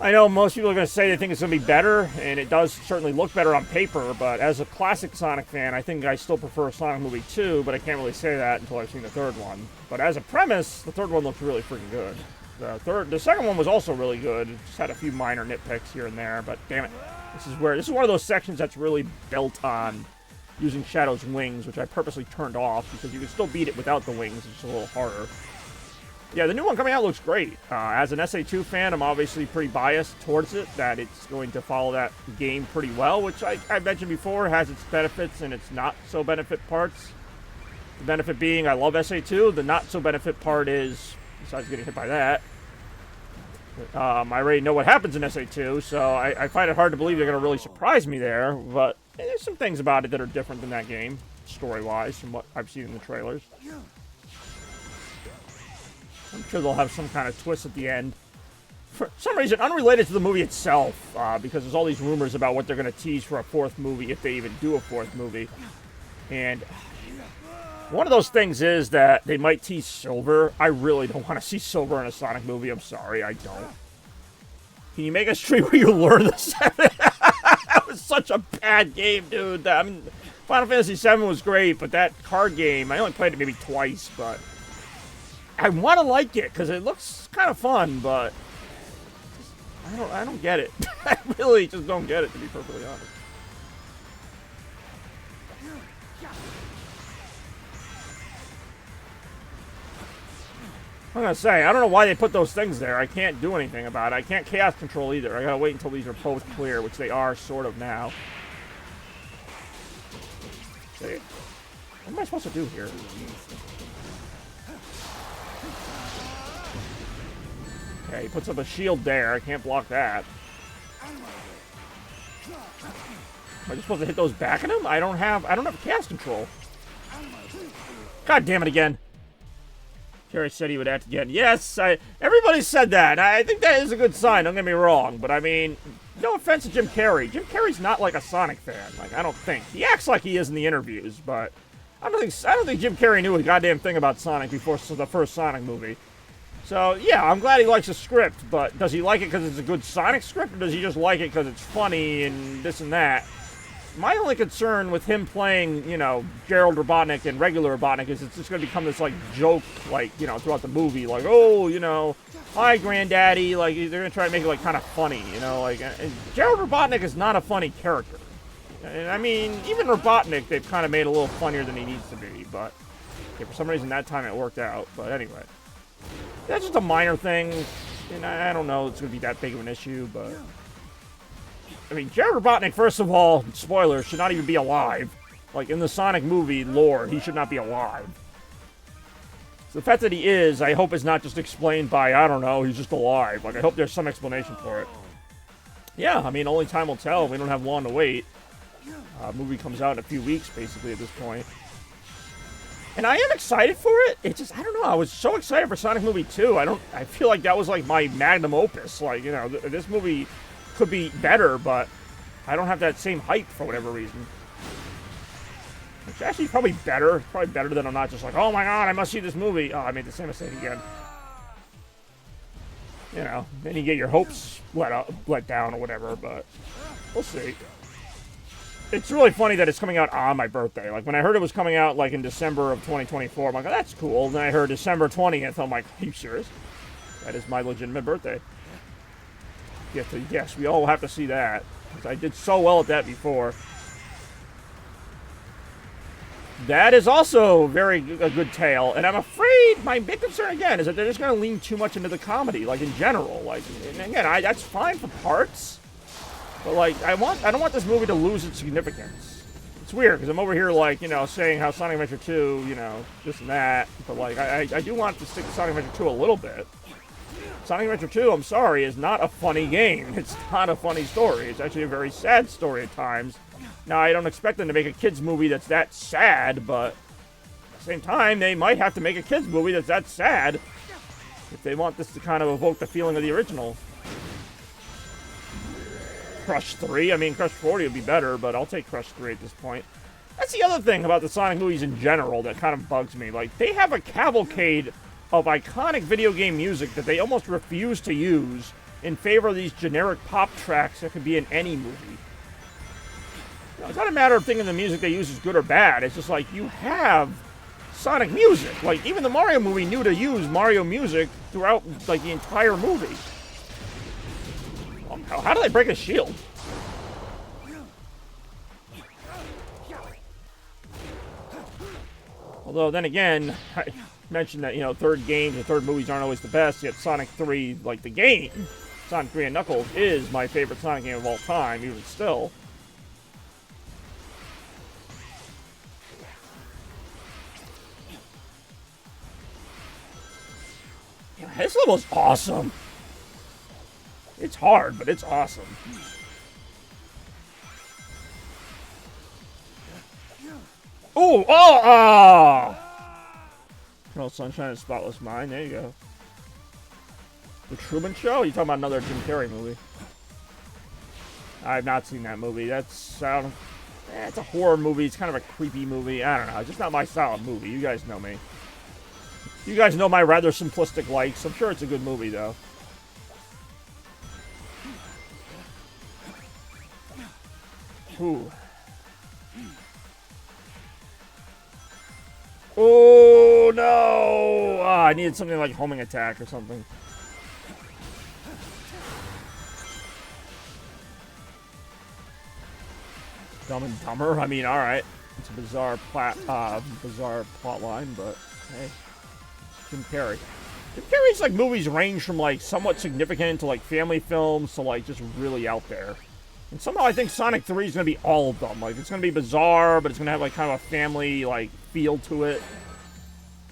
I know most people are going to say they think it's going to be better, and it does certainly look better on paper, but as a classic Sonic fan, I think I still prefer Sonic movie 2, but I can't really say that until I've seen the third one. But as a premise, the third one looks really freaking good. The second one was also really good. It just had a few minor nitpicks here and there, but damn it. This is one of those sections that's really built on using Shadow's wings, which I purposely turned off because you can still beat it without the wings. It's just a little harder. Yeah, the new one coming out looks great. As an SA2 fan, I'm obviously pretty biased towards it, that it's going to follow that game pretty well, which I mentioned before has its benefits and its not-so-benefit parts. The benefit being I love SA2. The not-so-benefit part is, besides getting hit by that, I already know what happens in SA2, so I find it hard to believe they're going to really surprise me there. But there's some things about it that are different than that game, story-wise, from what I've seen in the trailers. I'm sure they'll have some kind of twist at the end. For some reason, unrelated to the movie itself, because there's all these rumors about what they're going to tease for a fourth movie, if they even do a fourth movie. And one of those things is that they might tease Silver. I really don't want to see Silver in a Sonic movie. I'm sorry, I don't. Can you make a stream where you learn the 7? That was such a bad game, dude. I mean, Final Fantasy 7 was great, but that card game, I only played it maybe twice, but I want to like it because it looks kind of fun, but I don't get it. I really just don't get it, to be perfectly honest. I'm gonna say, I don't know why they put those things there. I can't do anything about it. I can't chaos control either. I gotta wait until these are both clear, which they are sort of now. See, what am I supposed to do here? Okay, he puts up a shield there. I can't block that. Am I just supposed to hit those back at him? I don't have chaos control. God damn it again. Jerry said he would act again. Yes, everybody said that. I think that is a good sign, don't get me wrong. But I mean, no offense to Jim Carrey. Jim Carrey's not like a Sonic fan. Like, I don't think. He acts like he is in the interviews, but I don't think Jim Carrey knew a goddamn thing about Sonic before the first Sonic movie. So, yeah, I'm glad he likes the script, but does he like it because it's a good Sonic script, or does he just like it because it's funny and this and that? My only concern with him playing, you know, Gerald Robotnik and regular Robotnik is it's just going to become this, like, joke, like, you know, throughout the movie. Like, oh, you know, hi, Granddaddy. Like, they're going to try to make it, like, kind of funny, you know? Like, and Gerald Robotnik is not a funny character. And, I mean, even Robotnik, they've kind of made a little funnier than he needs to be. But, yeah, for some reason, that time it worked out. But anyway. That's just a minor thing. And I don't know it's going to be that big of an issue, but I mean, Jared Robotnik, first of all, spoilers, should not even be alive. Like, in the Sonic movie lore, he should not be alive. So the fact that he is, I hope is not just explained by, I don't know, he's just alive. Like, I hope there's some explanation for it. Yeah, I mean, only time will tell. We don't have long to wait. Movie comes out in a few weeks, basically, at this point. And I am excited for it. It's just, I don't know, I was so excited for Sonic Movie 2. I feel like that was, like, my magnum opus. Like, you know, this movie could be better, but I don't have that same hype for whatever reason. It's actually probably better. Probably better than I'm not just like, oh my god, I must see this movie. Oh, I made the same mistake again. You know, then you get your hopes let down or whatever, but we'll see. It's really funny that it's coming out on my birthday. Like, when I heard it was coming out, like, in December of 2024, I'm like, oh, that's cool. And then I heard December 20th, I'm like, are you serious? That is my legitimate birthday. Yes, we all have to see that. I did so well at that before. That is also a good tale, and I'm afraid my big concern again is that they're just going to lean too much into the comedy, like in general. Like, and again, that's fine for parts, but like I don't want this movie to lose its significance. It's weird because I'm over here like, you know, saying how Sonic Adventure 2, you know, this and that, but like I do want to stick to Sonic Adventure 2 a little bit. Sonic Adventure 2, I'm sorry, is not a funny game. It's not a funny story. It's actually a very sad story at times. Now, I don't expect them to make a kids movie that's that sad, but at the same time, they might have to make a kids movie that's that sad if they want this to kind of evoke the feeling of the original. Crush 3, I mean, Crush 40 would be better, but I'll take Crush 3 at this point. That's the other thing about the Sonic movies in general that kind of bugs me. Like, they have a cavalcade of iconic video game music that they almost refuse to use in favor of these generic pop tracks that could be in any movie. You know, it's not a matter of thinking the music they use is good or bad. It's just like, you have Sonic music. Like, even the Mario movie knew to use Mario music throughout, like, the entire movie. How do they break a shield? Although, then again, I mentioned that, you know, third games and third movies aren't always the best, yet Sonic 3, like the game, Sonic 3 and Knuckles, is my favorite Sonic game of all time, even still. Yeah, this level's awesome. It's hard, but it's awesome. Ooh, oh! No Sunshine and Spotless Mind. There you go. The Truman Show? You talking about another Jim Carrey movie? I have not seen that movie. That's it's a horror movie. It's kind of a creepy movie. I don't know. It's just not my style of movie. You guys know me. You guys know my rather simplistic likes. I'm sure it's a good movie, though. Ooh. Oh, no! Ah, I needed something like Homing Attack or something. Dumb and Dumber? I mean, alright. It's a bizarre plot line, but hey. Jim Carrey. Jim Carrey's, like, movies range from, like, somewhat significant to, like, family films to, like, just really out there. And somehow I think Sonic 3 is going to be all of them. Like, it's going to be bizarre, but it's going to have, like, kind of a family, like, feel to it.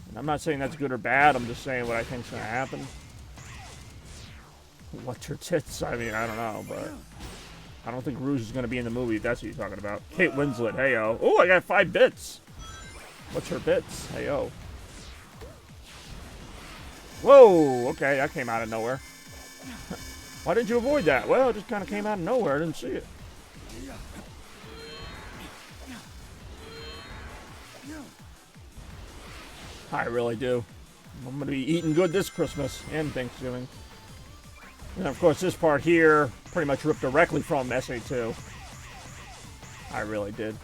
And I'm not saying that's good or bad. I'm just saying what I think's going to happen. What's her tits? I mean, I don't know, but I don't think Rouge is going to be in the movie if that's what you're talking about. Kate Winslet, hey-oh. Oh, I got 5 bits. What's her bits? Hey-oh. Whoa, okay, that came out of nowhere. Why didn't you avoid that? Well, it just kind of came out of nowhere. I didn't see it. I really do. I'm going to be eating good this Christmas and Thanksgiving. And, of course, this part here pretty much ripped directly from SA2. I really did.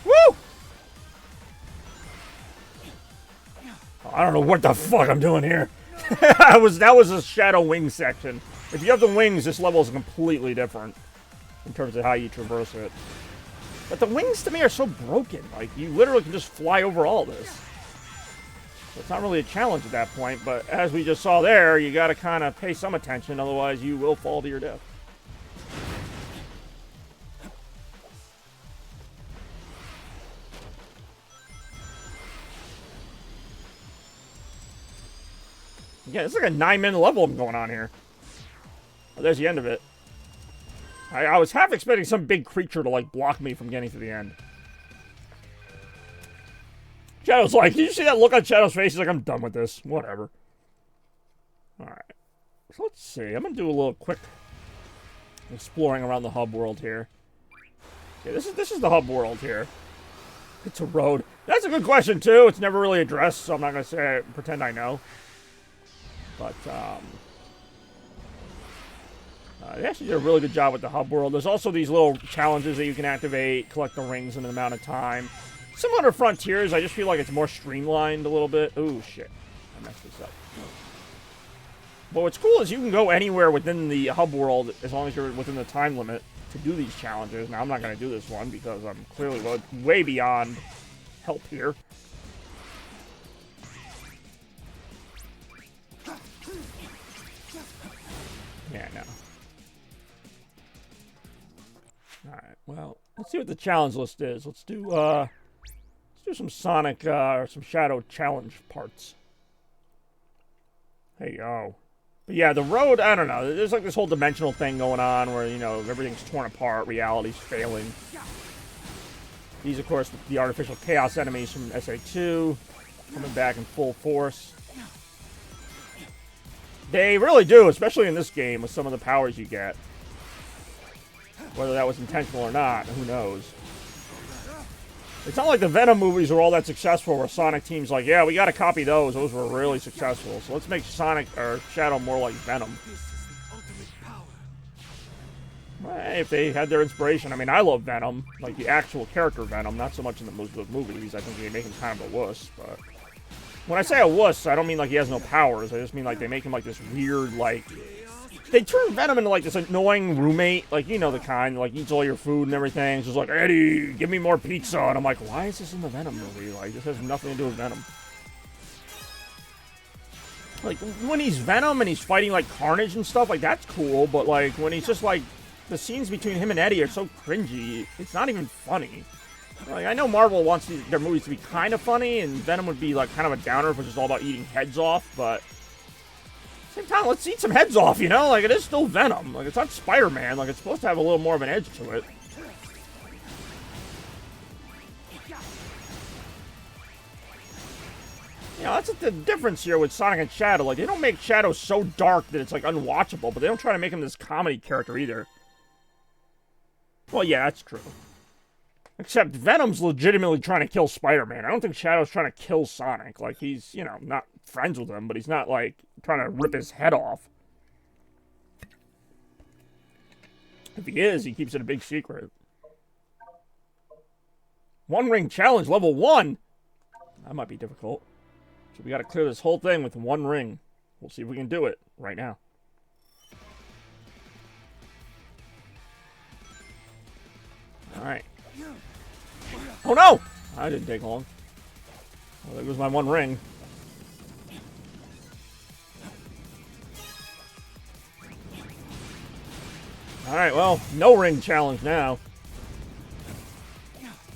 Woo! I don't know what the fuck I'm doing here. That was a Shadow Wing section. If you have the wings, this level is completely different in terms of how you traverse it. But the wings to me are so broken. Like, you literally can just fly over all this. So it's not really a challenge at that point, but as we just saw there, you gotta kind of pay some attention, otherwise you will fall to your death. Yeah, it's like a 9-minute level going on here. Oh, there's the end of it. I was half expecting some big creature to, like, block me from getting to the end. Shadow's like, did you see that look on Shadow's face? He's like, I'm done with this. Whatever. Alright. So let's see. I'm going to do a little quick exploring around the hub world here. Okay, this is the hub world here. It's a road. That's a good question, too. It's never really addressed, so I'm not going to pretend I know. But, they actually did a really good job with the hub world. There's also these little challenges that you can activate, collect the rings in an amount of time. Similar to Frontiers, I just feel like it's more streamlined a little bit. Ooh, shit. I messed this up. But what's cool is you can go anywhere within the hub world as long as you're within the time limit to do these challenges. Now, I'm not going to do this one because I'm clearly way beyond help here. Yeah, no. Alright, well, let's see what the challenge list is. Let's do some Sonic, or some Shadow challenge parts. Hey, yo. But yeah, the road, I don't know. There's like this whole dimensional thing going on where, you know, everything's torn apart, reality's failing. These, of course, the artificial chaos enemies from SA2 coming back in full force. They really do, especially in this game with some of the powers you get. Whether that was intentional or not, who knows. It's not like the Venom movies were all that successful where Sonic team's like, yeah, we gotta copy those. Those were really successful. So let's make Sonic or Shadow more like Venom. Well, if they had their inspiration. I mean, I love Venom. Like the actual character Venom, not so much in the movies. I think they make him kind of a wuss, but... When I say a wuss, I don't mean like he has no powers. I just mean like they make him like this weird, like... They turn Venom into like this annoying roommate. Like, you know the kind, like eats all your food and everything. It's just like, Eddie, give me more pizza. And I'm like, why is this in the Venom movie? Like, this has nothing to do with Venom. Like, when he's Venom and he's fighting like Carnage and stuff, like, that's cool. But like, when he's just like the scenes between him and Eddie are so cringy. It's not even funny. Like, I know Marvel wants their movies to be kind of funny, and Venom would be like kind of a downer if it's just all about eating heads off, but at the same time, let's eat some heads off, you know? Like, it is still Venom. Like, it's not Spider-Man. Like, it's supposed to have a little more of an edge to it. You know, that's the difference here with Sonic and Shadow. Like, they don't make Shadow so dark that it's, like, unwatchable, but they don't try to make him this comedy character either. Well, yeah, that's true. Except Venom's legitimately trying to kill Spider-Man. I don't think Shadow's trying to kill Sonic. Like, he's, you know, not friends with him, but he's not, like, trying to rip his head off. If he is, he keeps it a big secret. One ring challenge, level 1! That might be difficult. So we gotta clear this whole thing with one ring. We'll see if we can do it right now. Alright. Oh no! That didn't take long. Well, there goes my one ring. Alright, well, no ring challenge now.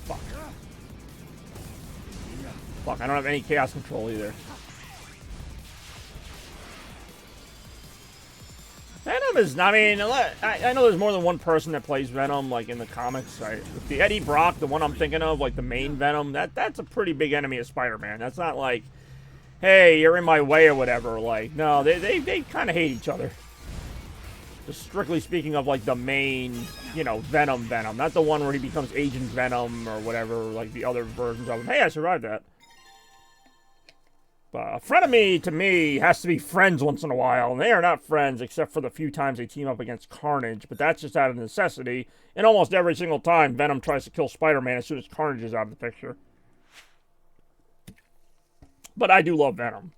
Fuck. Fuck, I don't have any chaos control either. Venom is not, I mean, I know there's more than one person that plays Venom, like, in the comics. The Eddie Brock, the one I'm thinking of, like, the main Venom, that's a pretty big enemy of Spider-Man. That's not like, hey, you're in my way or whatever. Like, no, they kind of hate each other. Just strictly speaking of, like, the main, you know, Venom, not the one where he becomes Agent Venom or whatever, like the other versions of him. Hey, I survived that. But a frenemy, to me, has to be friends once in a while, and they are not friends except for the few times they team up against Carnage, but that's just out of necessity, and almost every single time Venom tries to kill Spider-Man as soon as Carnage is out of the picture. But I do love Venom.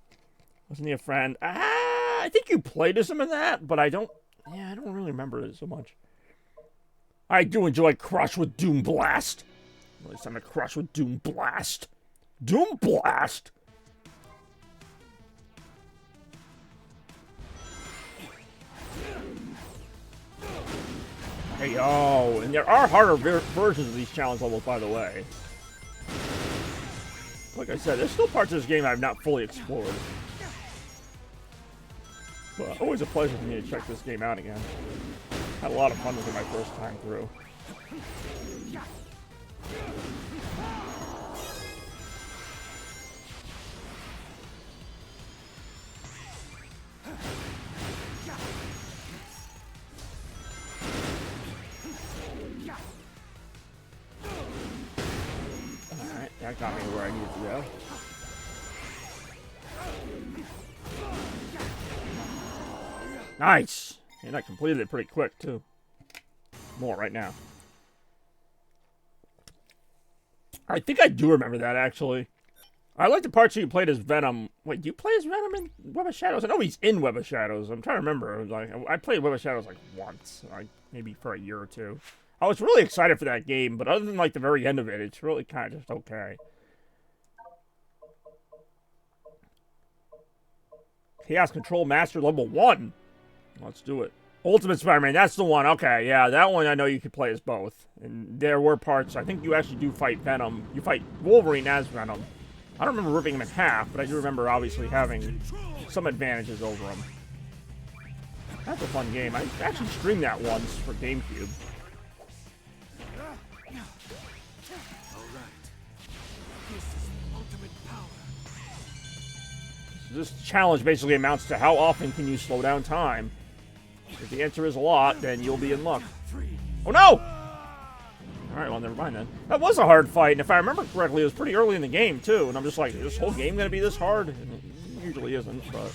Wasn't he a friend? I think you played as him in that, but I don't really remember it so much. I do enjoy Crush with Doom Blast. At least I'm a Crush with Doom Blast. Doom Blast! Hey, yo, and there are harder versions of these challenge levels, by the way. Like I said, there's still parts of this game I've not fully explored. But always a pleasure for me to check this game out again. Had a lot of fun with it my first time through. Alright, that got me where I needed to go. Nice! And I completed it pretty quick, too. More right now. I think I do remember that, actually. I like the parts where you played as Venom. Wait, do you play as Venom in Web of Shadows? I know he's in Web of Shadows. I'm trying to remember. Like, I played Web of Shadows, like, once. Like, maybe for a year or two. I was really excited for that game, but other than, like, the very end of it, it's really kind of just okay. Chaos Control Master level 1. Let's do it. Ultimate Spider-Man, that's the one. Okay, yeah, that one I know you could play as both. And there were parts, I think you actually do fight Venom. You fight Wolverine as Venom. I don't remember ripping him in half, but I do remember obviously having some advantages over him. That's a fun game. I actually streamed that once for GameCube. So this challenge basically amounts to how often can you slow down time. If the answer is a lot, then you'll be in luck. Oh no! Alright, well, never mind then. That was a hard fight, and if I remember correctly, it was pretty early in the game, too. And I'm just like, is this whole game gonna be this hard? And it usually isn't, but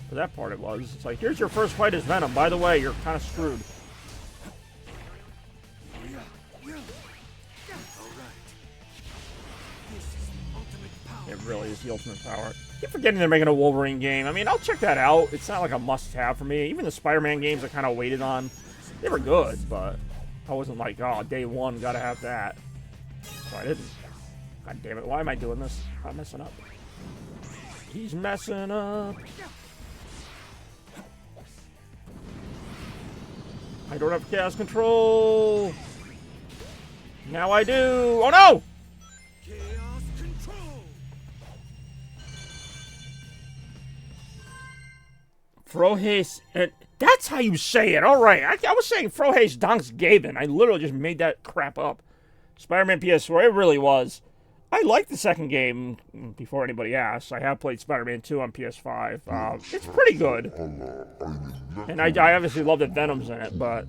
for that part it was. It's like, here's your first fight as Venom. By the way, you're kind of screwed. It really is the ultimate power. I keep forgetting they're making a Wolverine game. I mean, I'll check that out. It's not like a must-have for me. Even the Spider-Man games I kind of waited on. They were good, but I wasn't like, oh, day one, gotta have that. So I didn't. God damn it, why am I doing this? I'm messing up. He's messing up. I don't have chaos control. Now I do. Oh no! Chaos control. Frohes, and that's how you say it. All right, I was saying Frohes Danksgeben. I literally just made that crap up. Spider-Man PS4, it really was. I like the second game. Before anybody asks, I have played Spider-Man 2 on PS5. It's pretty good, and I obviously love that Venom's in it, but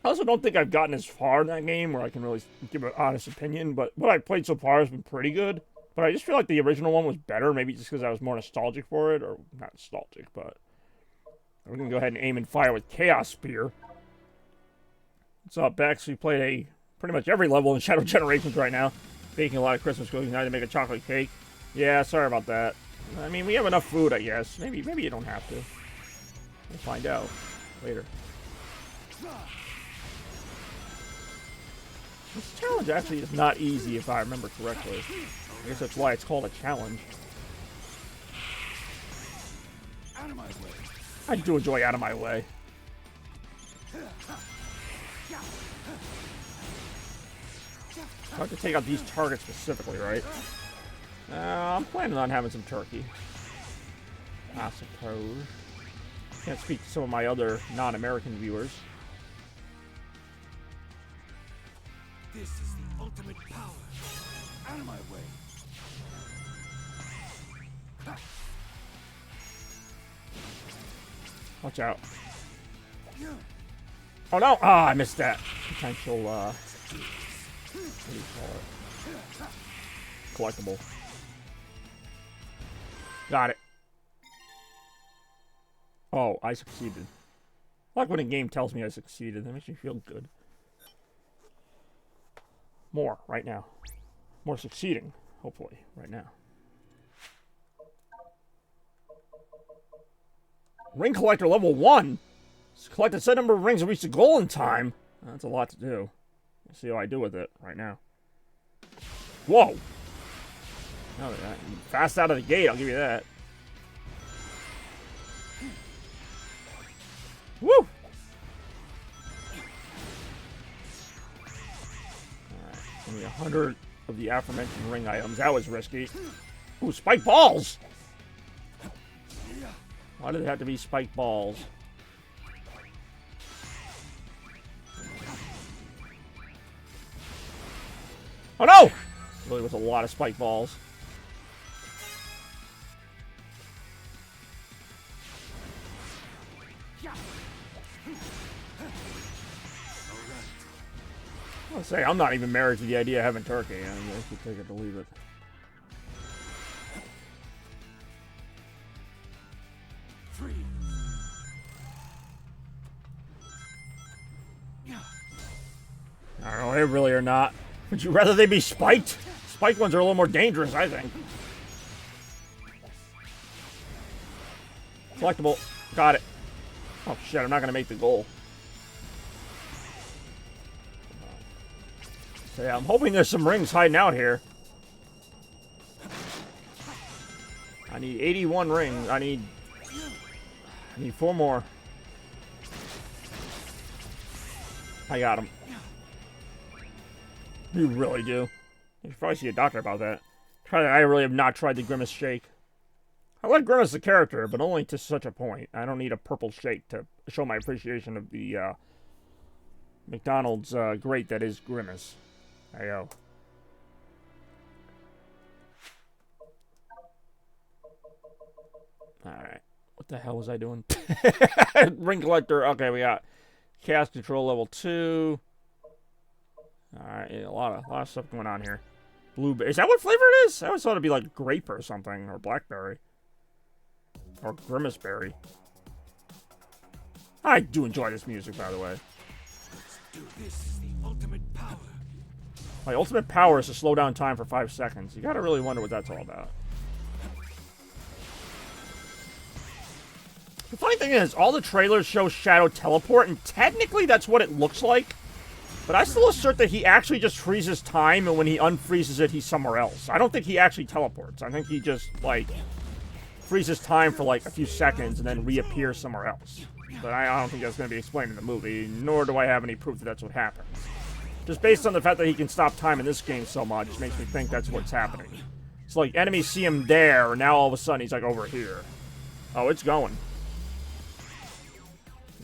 I also don't think I've gotten as far in that game where I can really give an honest opinion. But what I've played so far has been pretty good. But I just feel like the original one was better, maybe just because I was more nostalgic for it, or not nostalgic, but we're going to go ahead and aim and fire with Chaos Spear. What's up, Bex? We played pretty much every level in Shadow Generations right now. Baking a lot of Christmas cookies now to make a chocolate cake. Yeah, sorry about that. I mean, we have enough food, I guess. Maybe you don't have to. We'll find out later. This challenge actually is not easy, if I remember correctly. I guess that's why it's called a challenge. Out of my way. I do enjoy Out of My Way. I have to take out these targets specifically, right? I'm planning on having some turkey. I suppose. Can't speak to some of my other non-American viewers. This is the ultimate power. Out of my way. Watch out. Oh no! Ah, I missed that. Potential, what do you call it? Collectible. Got it. Oh, I succeeded. I like when a game tells me I succeeded. That makes me feel good. More, right now. More succeeding, hopefully, right now. Ring Collector level 1! Collect a set number of rings and reach the goal in time. That's a lot to do. Let's see how I do with it right now. Whoa! Oh, fast out of the gate, I'll give you that. Woo! Alright, give me 100 of the aforementioned ring items. That was risky. Ooh, spike balls! Why did it have to be spike balls? Oh no! Really was a lot of spike balls. I'll say, I'm not even married to the idea of having turkey. I guess you take it to leave it. I don't know, they really are not. Would you rather they be spiked? Spiked ones are a little more dangerous, I think. Collectible. Got it. Oh shit, I'm not gonna make the goal. So yeah, I'm hoping there's some rings hiding out here. I need 81 rings. I need 4 more. I got them. You really do. You should probably see a doctor about that. I really have not tried the Grimace Shake. I like Grimace the character, but only to such a point. I don't need a purple shake to show my appreciation of the McDonald's great that is Grimace. Ayo. Alright. What the hell was I doing? Ring Collector. Okay, we got Chaos Control level 2. Alright, yeah, a lot of stuff going on here. Blueberry. Is that what flavor it is? I always thought it'd be like grape or something, or blackberry. Or Grimace berry. I do enjoy this music, by the way. This is the ultimate power. My ultimate power is to slow down time for 5 seconds. You gotta really wonder what that's all about. The funny thing is, all the trailers show Shadow teleport, and technically that's what it looks like. But I still assert that he actually just freezes time, and when he unfreezes it, he's somewhere else. I don't think he actually teleports. I think he just, like, freezes time for like a few seconds and then reappears somewhere else. But I don't think that's going to be explained in the movie, nor do I have any proof that that's what happens. Just based on the fact that he can stop time in this game so much, it makes me think that's what's happening. It's like enemies see him there, and now all of a sudden he's like over here. Oh, it's going.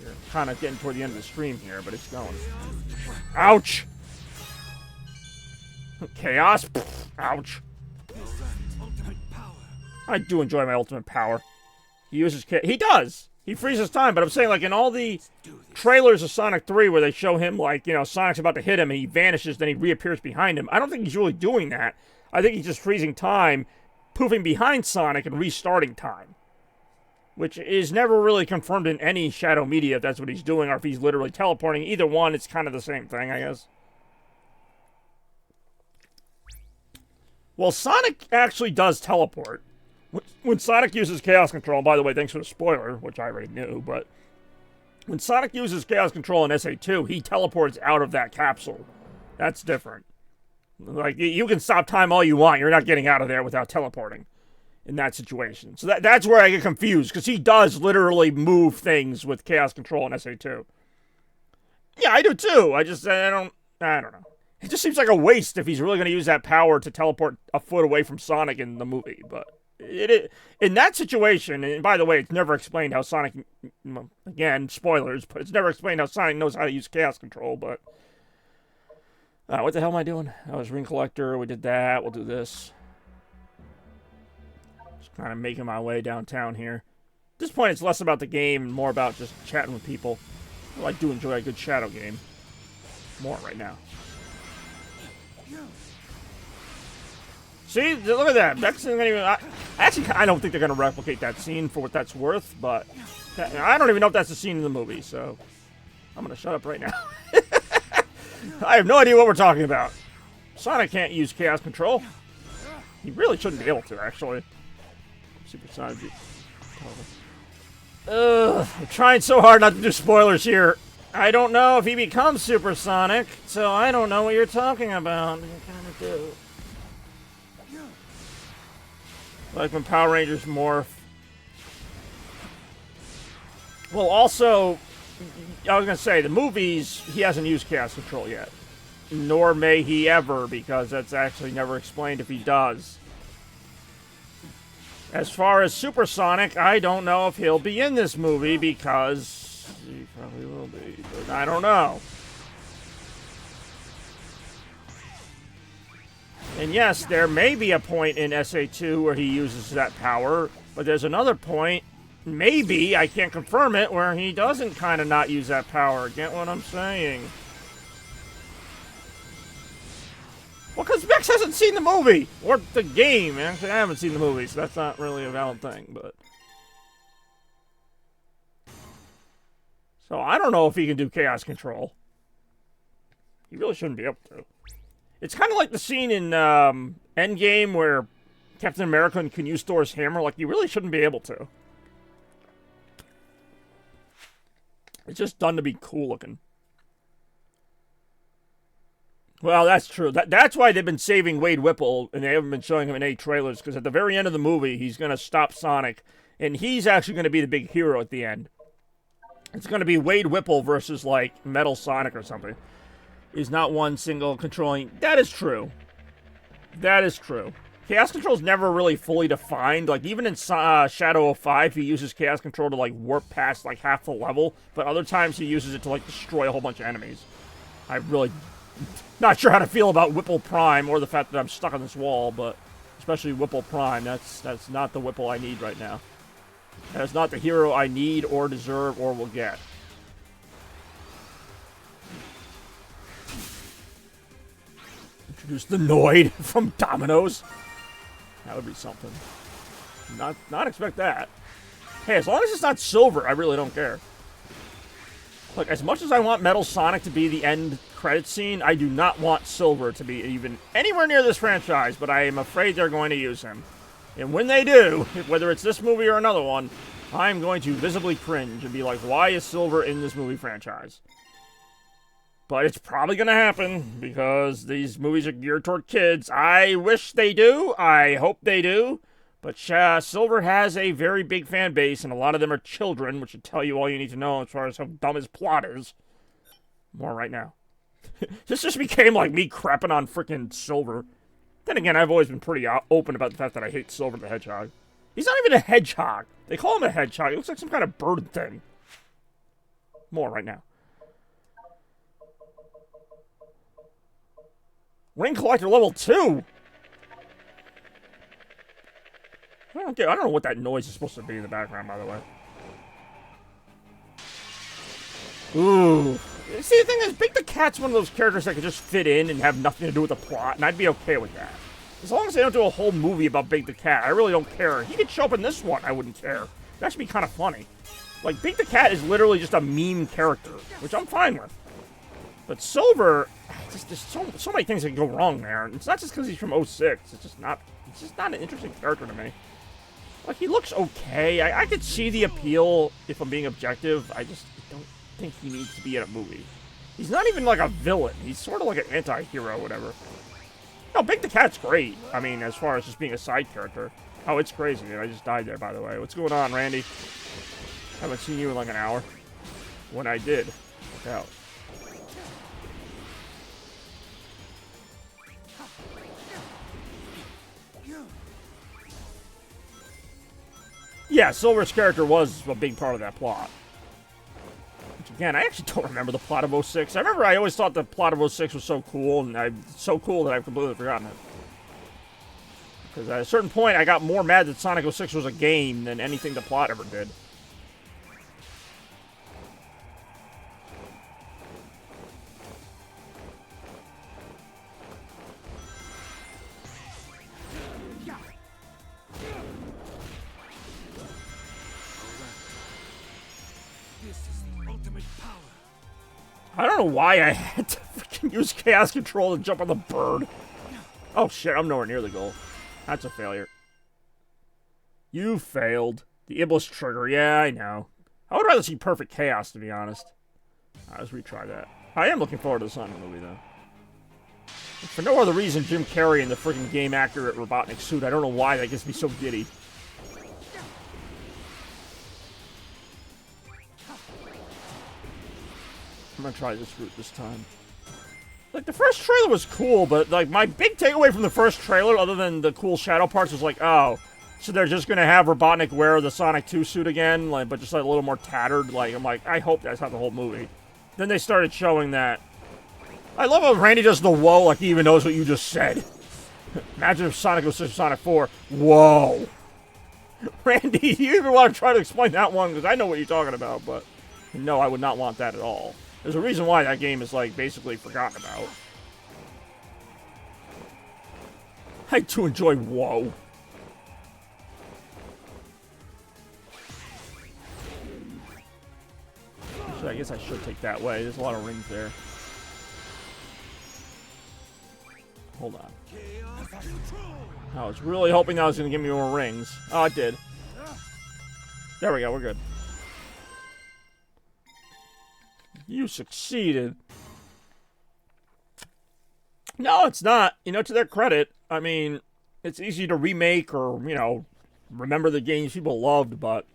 You're kind of getting toward the end of the stream here, but it's going. Ouch! Chaos? Pfft, ouch. I do enjoy my ultimate power. He uses he does! He freezes time, but I'm saying, like, in all the trailers of Sonic 3 where they show him, like, you know, Sonic's about to hit him and he vanishes, then he reappears behind him, I don't think he's really doing that. I think he's just freezing time, poofing behind Sonic, and restarting time. Which is never really confirmed in any Shadow media if that's what he's doing, or if he's literally teleporting. Either one, it's kind of the same thing, I guess. Well, Sonic actually does teleport. When Sonic uses Chaos Control, by the way, thanks for the spoiler, which I already knew, but when Sonic uses Chaos Control in SA2, he teleports out of that capsule. That's different. Like, you can stop time all you want, you're not getting out of there without teleporting in that situation. So that's where I get confused, because he does literally move things with Chaos Control in SA2. Yeah, I do too. I don't know. It just seems like a waste if he's really going to use that power to teleport a foot away from Sonic in the movie, but in that situation, and by the way, it's never explained how Sonic, again, spoilers, but it's never explained how Sonic knows how to use Chaos Control, but what the hell am I doing? I was Ring Collector, we did that, we'll do this. Just kind of making my way downtown here. At this point, it's less about the game and more about just chatting with people. I do enjoy a good Shadow game. More right now. See, look at that. Bex isn't even. I don't think they're going to replicate that scene for what that's worth, but I don't even know if that's the scene in the movie, so I'm going to shut up right now. I have no idea what we're talking about. Sonic can't use Chaos Control. He really shouldn't be able to, actually. Super Sonic. I'm trying so hard not to do spoilers here. I don't know if he becomes Super Sonic, so I don't know what you're talking about. I kind of do. Like when Power Rangers morph. Well, also, I was going to say, the movies, he hasn't used Chaos Control yet. Nor may he ever, because that's actually never explained if he does. As far as Super Sonic, I don't know if he'll be in this movie, because he probably will be, but I don't know. And yes, there may be a point in SA2 where he uses that power, but there's another point, maybe, I can't confirm it, where he doesn't kind of not use that power. Get what I'm saying? Well, because Bex hasn't seen the movie, or the game. Actually, I haven't seen the movie, so that's not really a valid thing, but... So, I don't know if he can do Chaos Control. He really shouldn't be able to. It's kind of like the scene in Endgame where Captain America can use Thor's hammer. Like, you really shouldn't be able to. It's just done to be cool looking. Well, that's true. That's why they've been saving Wade Whipple, and they haven't been showing him in any trailers, because at the very end of the movie, he's going to stop Sonic, and he's actually going to be the big hero at the end. It's going to be Wade Whipple versus, like, Metal Sonic or something. Is not one single controlling. That is true. That is true. Chaos Control is never really fully defined. Like, even in Shadow of 5, he uses Chaos Control to, like, warp past, like, half the level. But other times he uses it to, like, destroy a whole bunch of enemies. I'm really not sure how to feel about Whipple Prime or the fact that I'm stuck on this wall, but especially Whipple Prime. That's not the Whipple I need right now. That's not the hero I need or deserve or will get. Introduce the Noid from Domino's. That would be something. Not expect that. Hey, as long as it's not silver, I really don't care. Look, as much as I want Metal Sonic to be the end credit scene, I do not want Silver to be even anywhere near this franchise, but I am afraid they're going to use him. And when they do, whether it's this movie or another one, I'm going to visibly cringe and be like, why is Silver in this movie franchise? But it's probably going to happen, because these movies are geared toward kids. I wish they do. I hope they do. But Silver has a very big fan base, and a lot of them are children, which should tell you all you need to know as far as how dumb his plot is. More right now. This just became like me crapping on freaking Silver. Then again, I've always been pretty open about the fact that I hate Silver the Hedgehog. He's not even a hedgehog. They call him a hedgehog. He looks like some kind of bird thing. More right now. Ring Collector level 2? I don't know what that noise is supposed to be in the background, by the way. Ooh. See, the thing is, Big the Cat's one of those characters that could just fit in and have nothing to do with the plot, and I'd be okay with that. As long as they don't do a whole movie about Big the Cat, I really don't care. He could show up in this one, I wouldn't care. That should be kind of funny. Like, Big the Cat is literally just a meme character, which I'm fine with. But Silver, there's so many things that can go wrong there. It's not just because he's from 06. It's just not an interesting character to me. Like, he looks okay. I could see the appeal if I'm being objective. I just don't think he needs to be in a movie. He's not even like a villain. He's sort of like an anti-hero or whatever. No, Big the Cat's great. I mean, as far as just being a side character. Oh, it's crazy, dude. I just died there, by the way. What's going on, Randy? Haven't seen you in like an hour. When I did. Look out. Yeah, Silver's character was a big part of that plot. Which, again, I actually don't remember the plot of 06. I always thought the plot of 06 was so cool, and so cool that I've completely forgotten it. Because at a certain point, I got more mad that Sonic 06 was a game than anything the plot ever did. I don't know why I had to freaking use Chaos Control to jump on the bird. Oh shit, I'm nowhere near the goal. That's a failure. You failed. The Iblis trigger, yeah, I know. I would rather see Perfect Chaos, to be honest. Alright, let's retry that. I am looking forward to the Sonic movie, though. For no other reason, Jim Carrey in the freaking game-accurate Robotnik suit. I don't know why that gets me so giddy. I'm gonna try this route this time. Like, the first trailer was cool, but, like, my big takeaway from the first trailer, other than the cool shadow parts, was like, oh, so they're just gonna have Robotnik wear the Sonic 2 suit again, like, but just, like, a little more tattered. Like, I'm like, I hope that's not the whole movie. Then they started showing that. I love how Randy does the whoa like he even knows what you just said. Imagine if Sonic was such Sonic 4. Whoa. Randy, you even want to try to explain that one, because I know what you're talking about, but no, I would not want that at all. There's a reason why that game is, like, basically forgotten about. I do enjoy whoa. So I guess I should take that way. There's a lot of rings there. Hold on. I was really hoping that was going to give me more rings. Oh, it did. There we go. We're good. You succeeded. No, it's not. You know, to their credit, I mean, it's easy to remake or, you know, remember the games people loved, but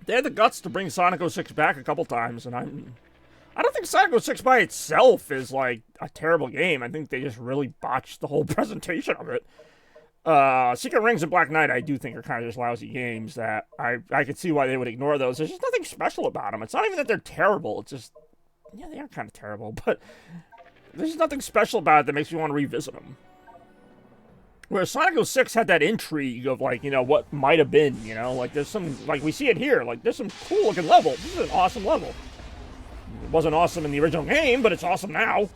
they had the guts to bring Sonic 06 back a couple times, and I don't think Sonic 06 by itself is, like, a terrible game. I think they just really botched the whole presentation of it. Secret Rings and Black Knight, I do think are kind of just lousy games that I could see why they would ignore those. There's just nothing special about them. It's not even that they're terrible. It's just, yeah, they are kind of terrible, but there's just nothing special about it that makes me want to revisit them. Whereas Sonic 06 had that intrigue of, like, you know, what might have been, you know? Like, there's some, like, we see it here. Like, there's some cool-looking levels. This is an awesome level. It wasn't awesome in the original game, but it's awesome now.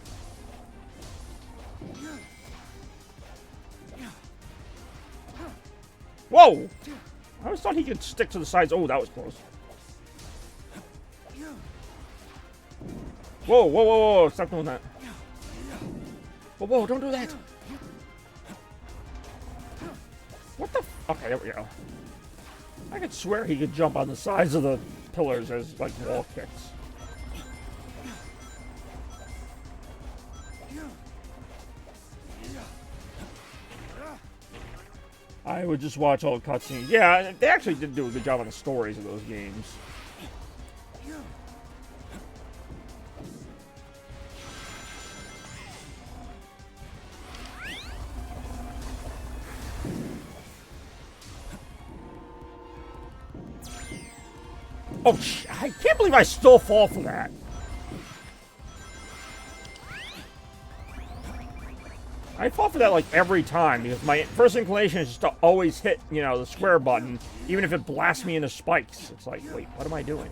Whoa! I always thought he could stick to the sides. Oh, that was close. Whoa, whoa, whoa, whoa. Stop doing that. Whoa, whoa, don't do that. What the f— okay, there we go. I could swear he could jump on the sides of the pillars as, like, wall kicks. I would just watch all the cutscenes. Yeah, they actually did do a good job on the stories of those games. Oh, I can't believe I still fall for that. I fall for that like every time because my first inclination is just to always hit, you know, the square button, even if it blasts me into spikes. It's like, wait, what am I doing?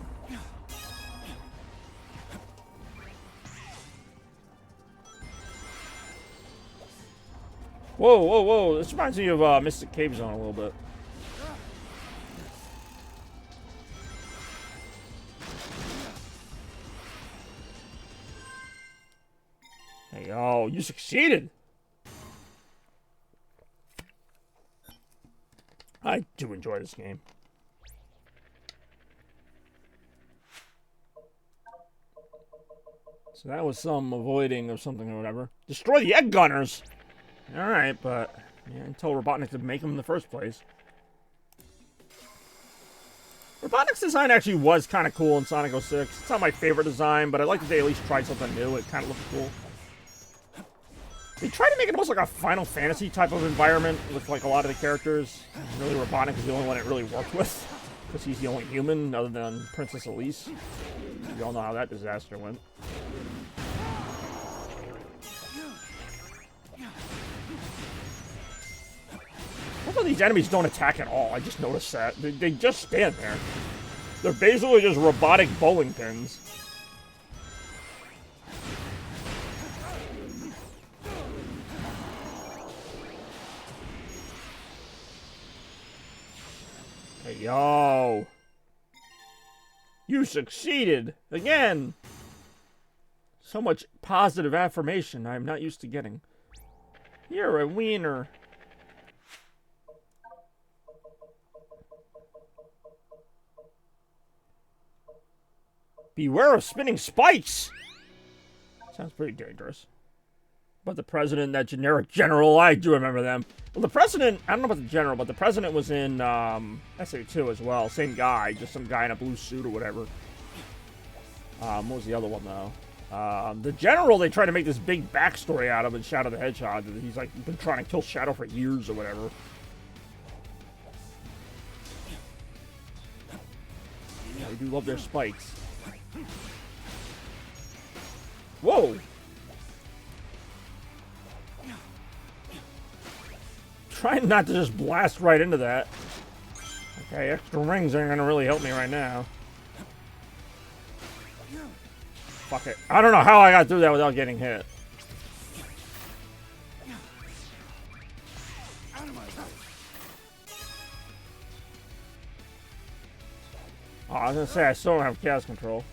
Whoa, whoa, whoa. This reminds me of Mystic Cave Zone a little bit. Hey, oh, you succeeded. I do enjoy this game. So that was some avoiding of something or whatever. Destroy the egg gunners! Alright, but yeah, until Robotnik could make them in the first place. Robotnik's design actually was kind of cool in Sonic 06. It's not my favorite design, but I like that they at least tried something new. It kind of looked cool. They tried to make it almost like a Final Fantasy type of environment with like a lot of the characters. Really, Robotnik is the only one it really worked with, because he's the only human other than Princess Elise. You all know how that disaster went. Although these enemies don't attack at all, I just noticed that. They just stand there. They're basically just robotic bowling pins. Hey, yo. You succeeded! Again! So much positive affirmation I'm not used to getting. You're a wiener. Beware of spinning spikes! Sounds pretty dangerous. But the president, that generic general, I do remember them. Well, the president, I don't know about the general, but the president was in SA2 as well. Same guy, just some guy in a blue suit or whatever. What was the other one, though? The general, they try to make this big backstory out of in Shadow the Hedgehog. He's like been trying to kill Shadow for years or whatever. Yeah, they do love their spikes. Whoa! Trying not to just blast right into that. Okay, extra rings aren't gonna really help me right now. Fuck it. I don't know how I got through that without getting hit. Oh, I was gonna say, I still don't have chaos control.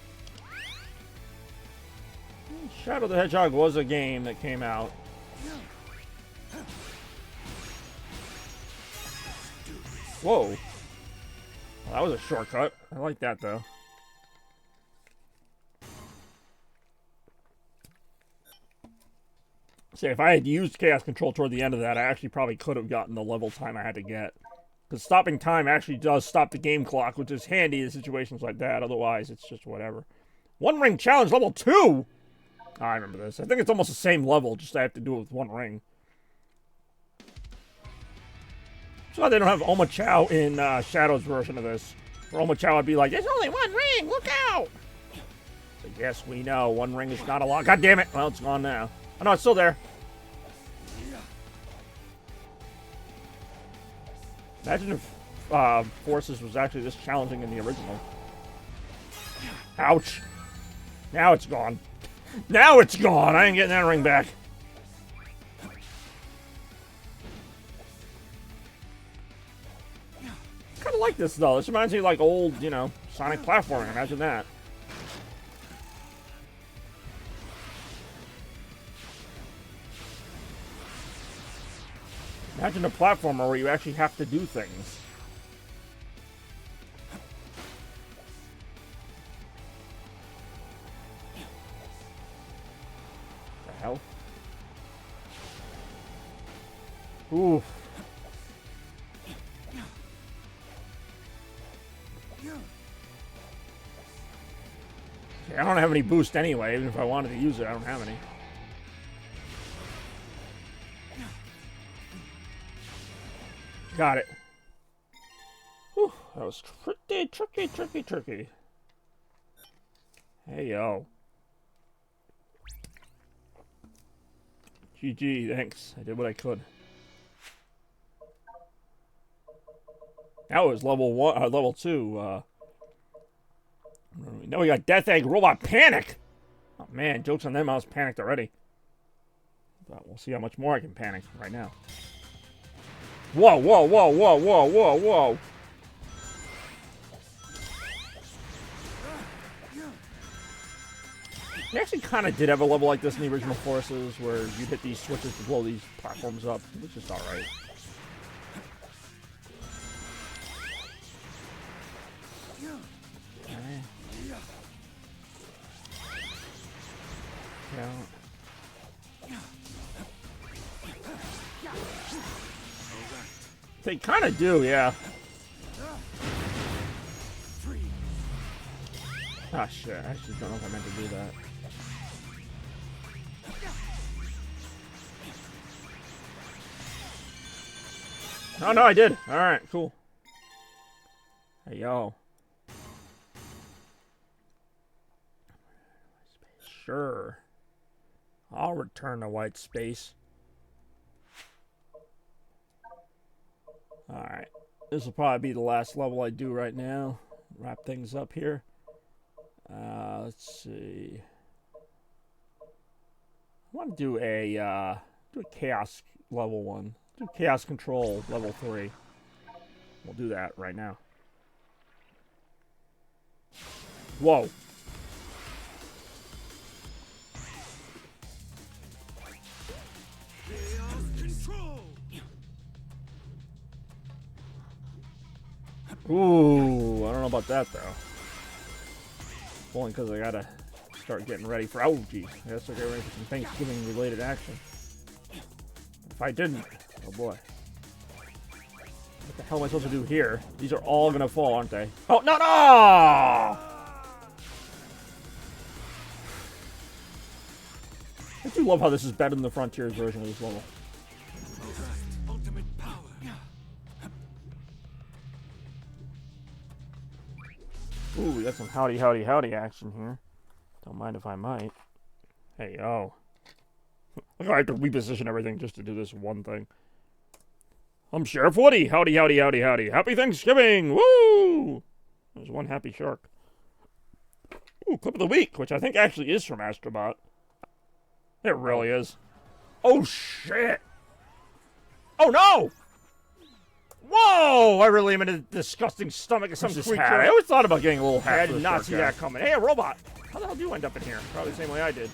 Shadow the Hedgehog was a game that came out. Whoa. Well, that was a shortcut. I like that, though. See, if I had used chaos control toward the end of that, I actually probably could have gotten the level time I had to get. Because stopping time actually does stop the game clock, which is handy in situations like that. Otherwise, it's just whatever. One ring challenge level 2! Oh, I remember this. I think it's almost the same level, just I have to do it with one ring. So they don't have Oma Chow in Shadow's version of this. Where Oma Chow would be like, there's only one ring, look out! But yes, we know, one ring is not a lot. God damn it! Well, it's gone now. Oh no, it's still there. Imagine if Forces was actually this challenging in the original. Ouch. Now it's gone. Now it's gone! I ain't getting that ring back. I kind of like this, though. This reminds me of, like, old, you know, Sonic platforming. Imagine that. Imagine a platformer where you actually have to do things. The hell? Oof. Okay, I don't have any boost anyway. Even if I wanted to use it, I don't have any. Got it. Whew, that was tricky. Hey, yo. GG, thanks. I did what I could. That was level 2. Now we got Death Egg Robot Panic! Oh man, joke's on them, I was panicked already. But we'll see how much more I can panic right now. Whoa! They actually kind of did have a level like this in the original Forces, where you'd hit these switches to blow these platforms up, which is alright. Yeah. They kind of do, yeah. Ah, shit. I actually don't know if I meant to do that. Oh, no, I did. Alright, cool. Hey, yo. Sure. I'll return to white space. Alright. This will probably be the last level I do right now. Wrap things up here. Let's see. I want to do a chaos level 1. Do chaos control level 3. We'll do that right now. Whoa. Ooh, I don't know about that though. Only because I gotta start getting ready for. Oh, geez. I gotta start getting ready for some Thanksgiving related action. If I didn't, oh boy. What the hell am I supposed to do here? These are all gonna fall, aren't they? Oh, no, no! I do love how this is better than the Frontiers version of this level. Ooh, we got some howdy action here. Don't mind if I might. Hey, yo. Look how I have to reposition everything just to do this one thing. I'm Sheriff Woody. Howdy. Happy Thanksgiving! Woo! There's one happy shark. Ooh, clip of the week, which I think actually is from Astrobot. It really is. Oh, shit! Oh, no! Whoa! I really am in a disgusting stomach of some creature. I always thought about getting a little hat. I did not see that coming. Hey, a robot! How the hell do you end up in here? Probably the same way I did.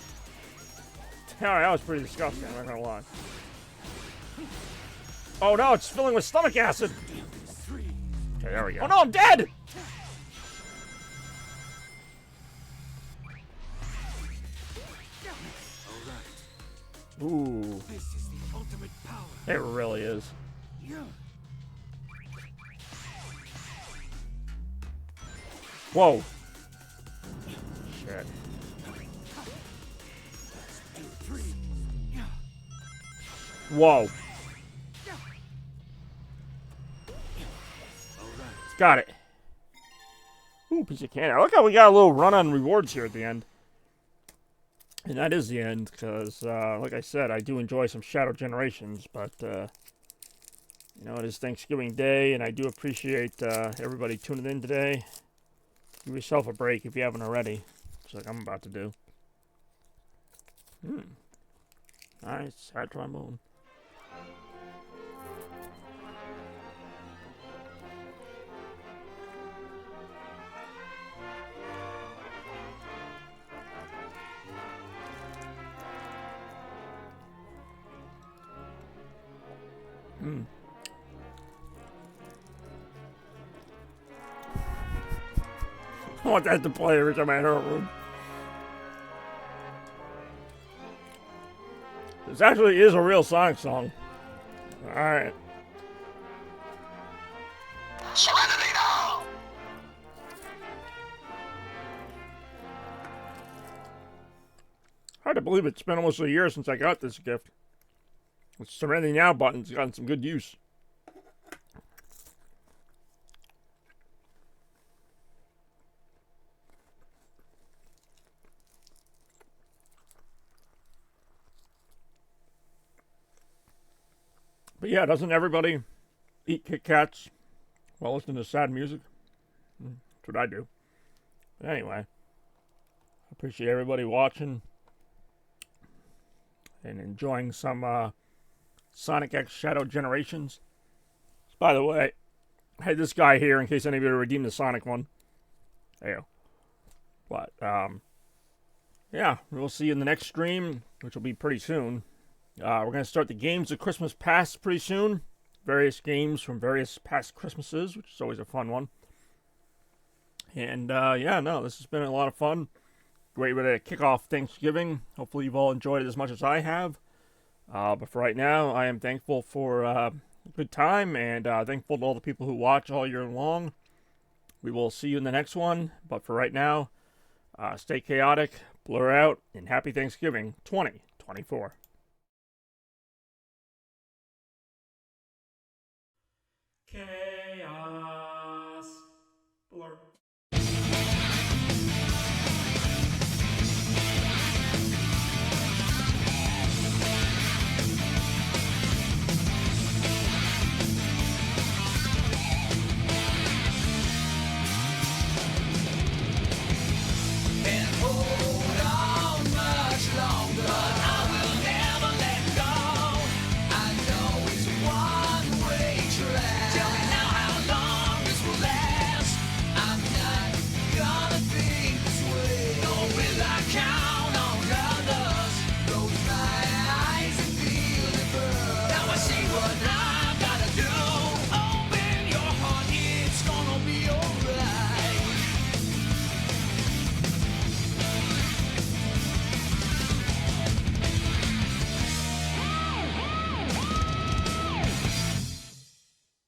Alright, that was pretty disgusting, I'm not gonna lie. Oh no, it's filling with stomach acid! Okay, there we go. Oh no, I'm dead! Ooh. This is the ultimate power. It really is. Whoa. Shit. Whoa. Got it. Ooh, piece of candy. Look how we got a little run on rewards here at the end. And that is the end, because, like I said, I do enjoy some Shadow Generations, but, you know, it is Thanksgiving Day, and I do appreciate everybody tuning in today. Give yourself a break if you haven't already, just like I'm about to do. Nice, sad trombone. I want that to play every time I enter a room. This actually is a real Sonic song. Alright. Serenity now! Hard to believe it's been almost a year since I got this gift. The Serenity Now button's gotten some good use. But yeah, doesn't everybody eat Kit Kats while listening to sad music? That's what I do. But anyway, I appreciate everybody watching and enjoying some Sonic X Shadow Generations. By the way, I had this guy here in case any of you redeemed the Sonic one. There you go. But, yeah, we'll see you in the next stream, which will be pretty soon. We're going to start the Games of Christmas Past pretty soon. Various games from various past Christmases, which is always a fun one. And, yeah, no, this has been a lot of fun. Great way to kick off Thanksgiving. Hopefully you've all enjoyed it as much as I have. But for right now, I am thankful for a good time and thankful to all the people who watch all year long. We will see you in the next one. But for right now, stay chaotic, blur out, and happy Thanksgiving 2024. Chaos.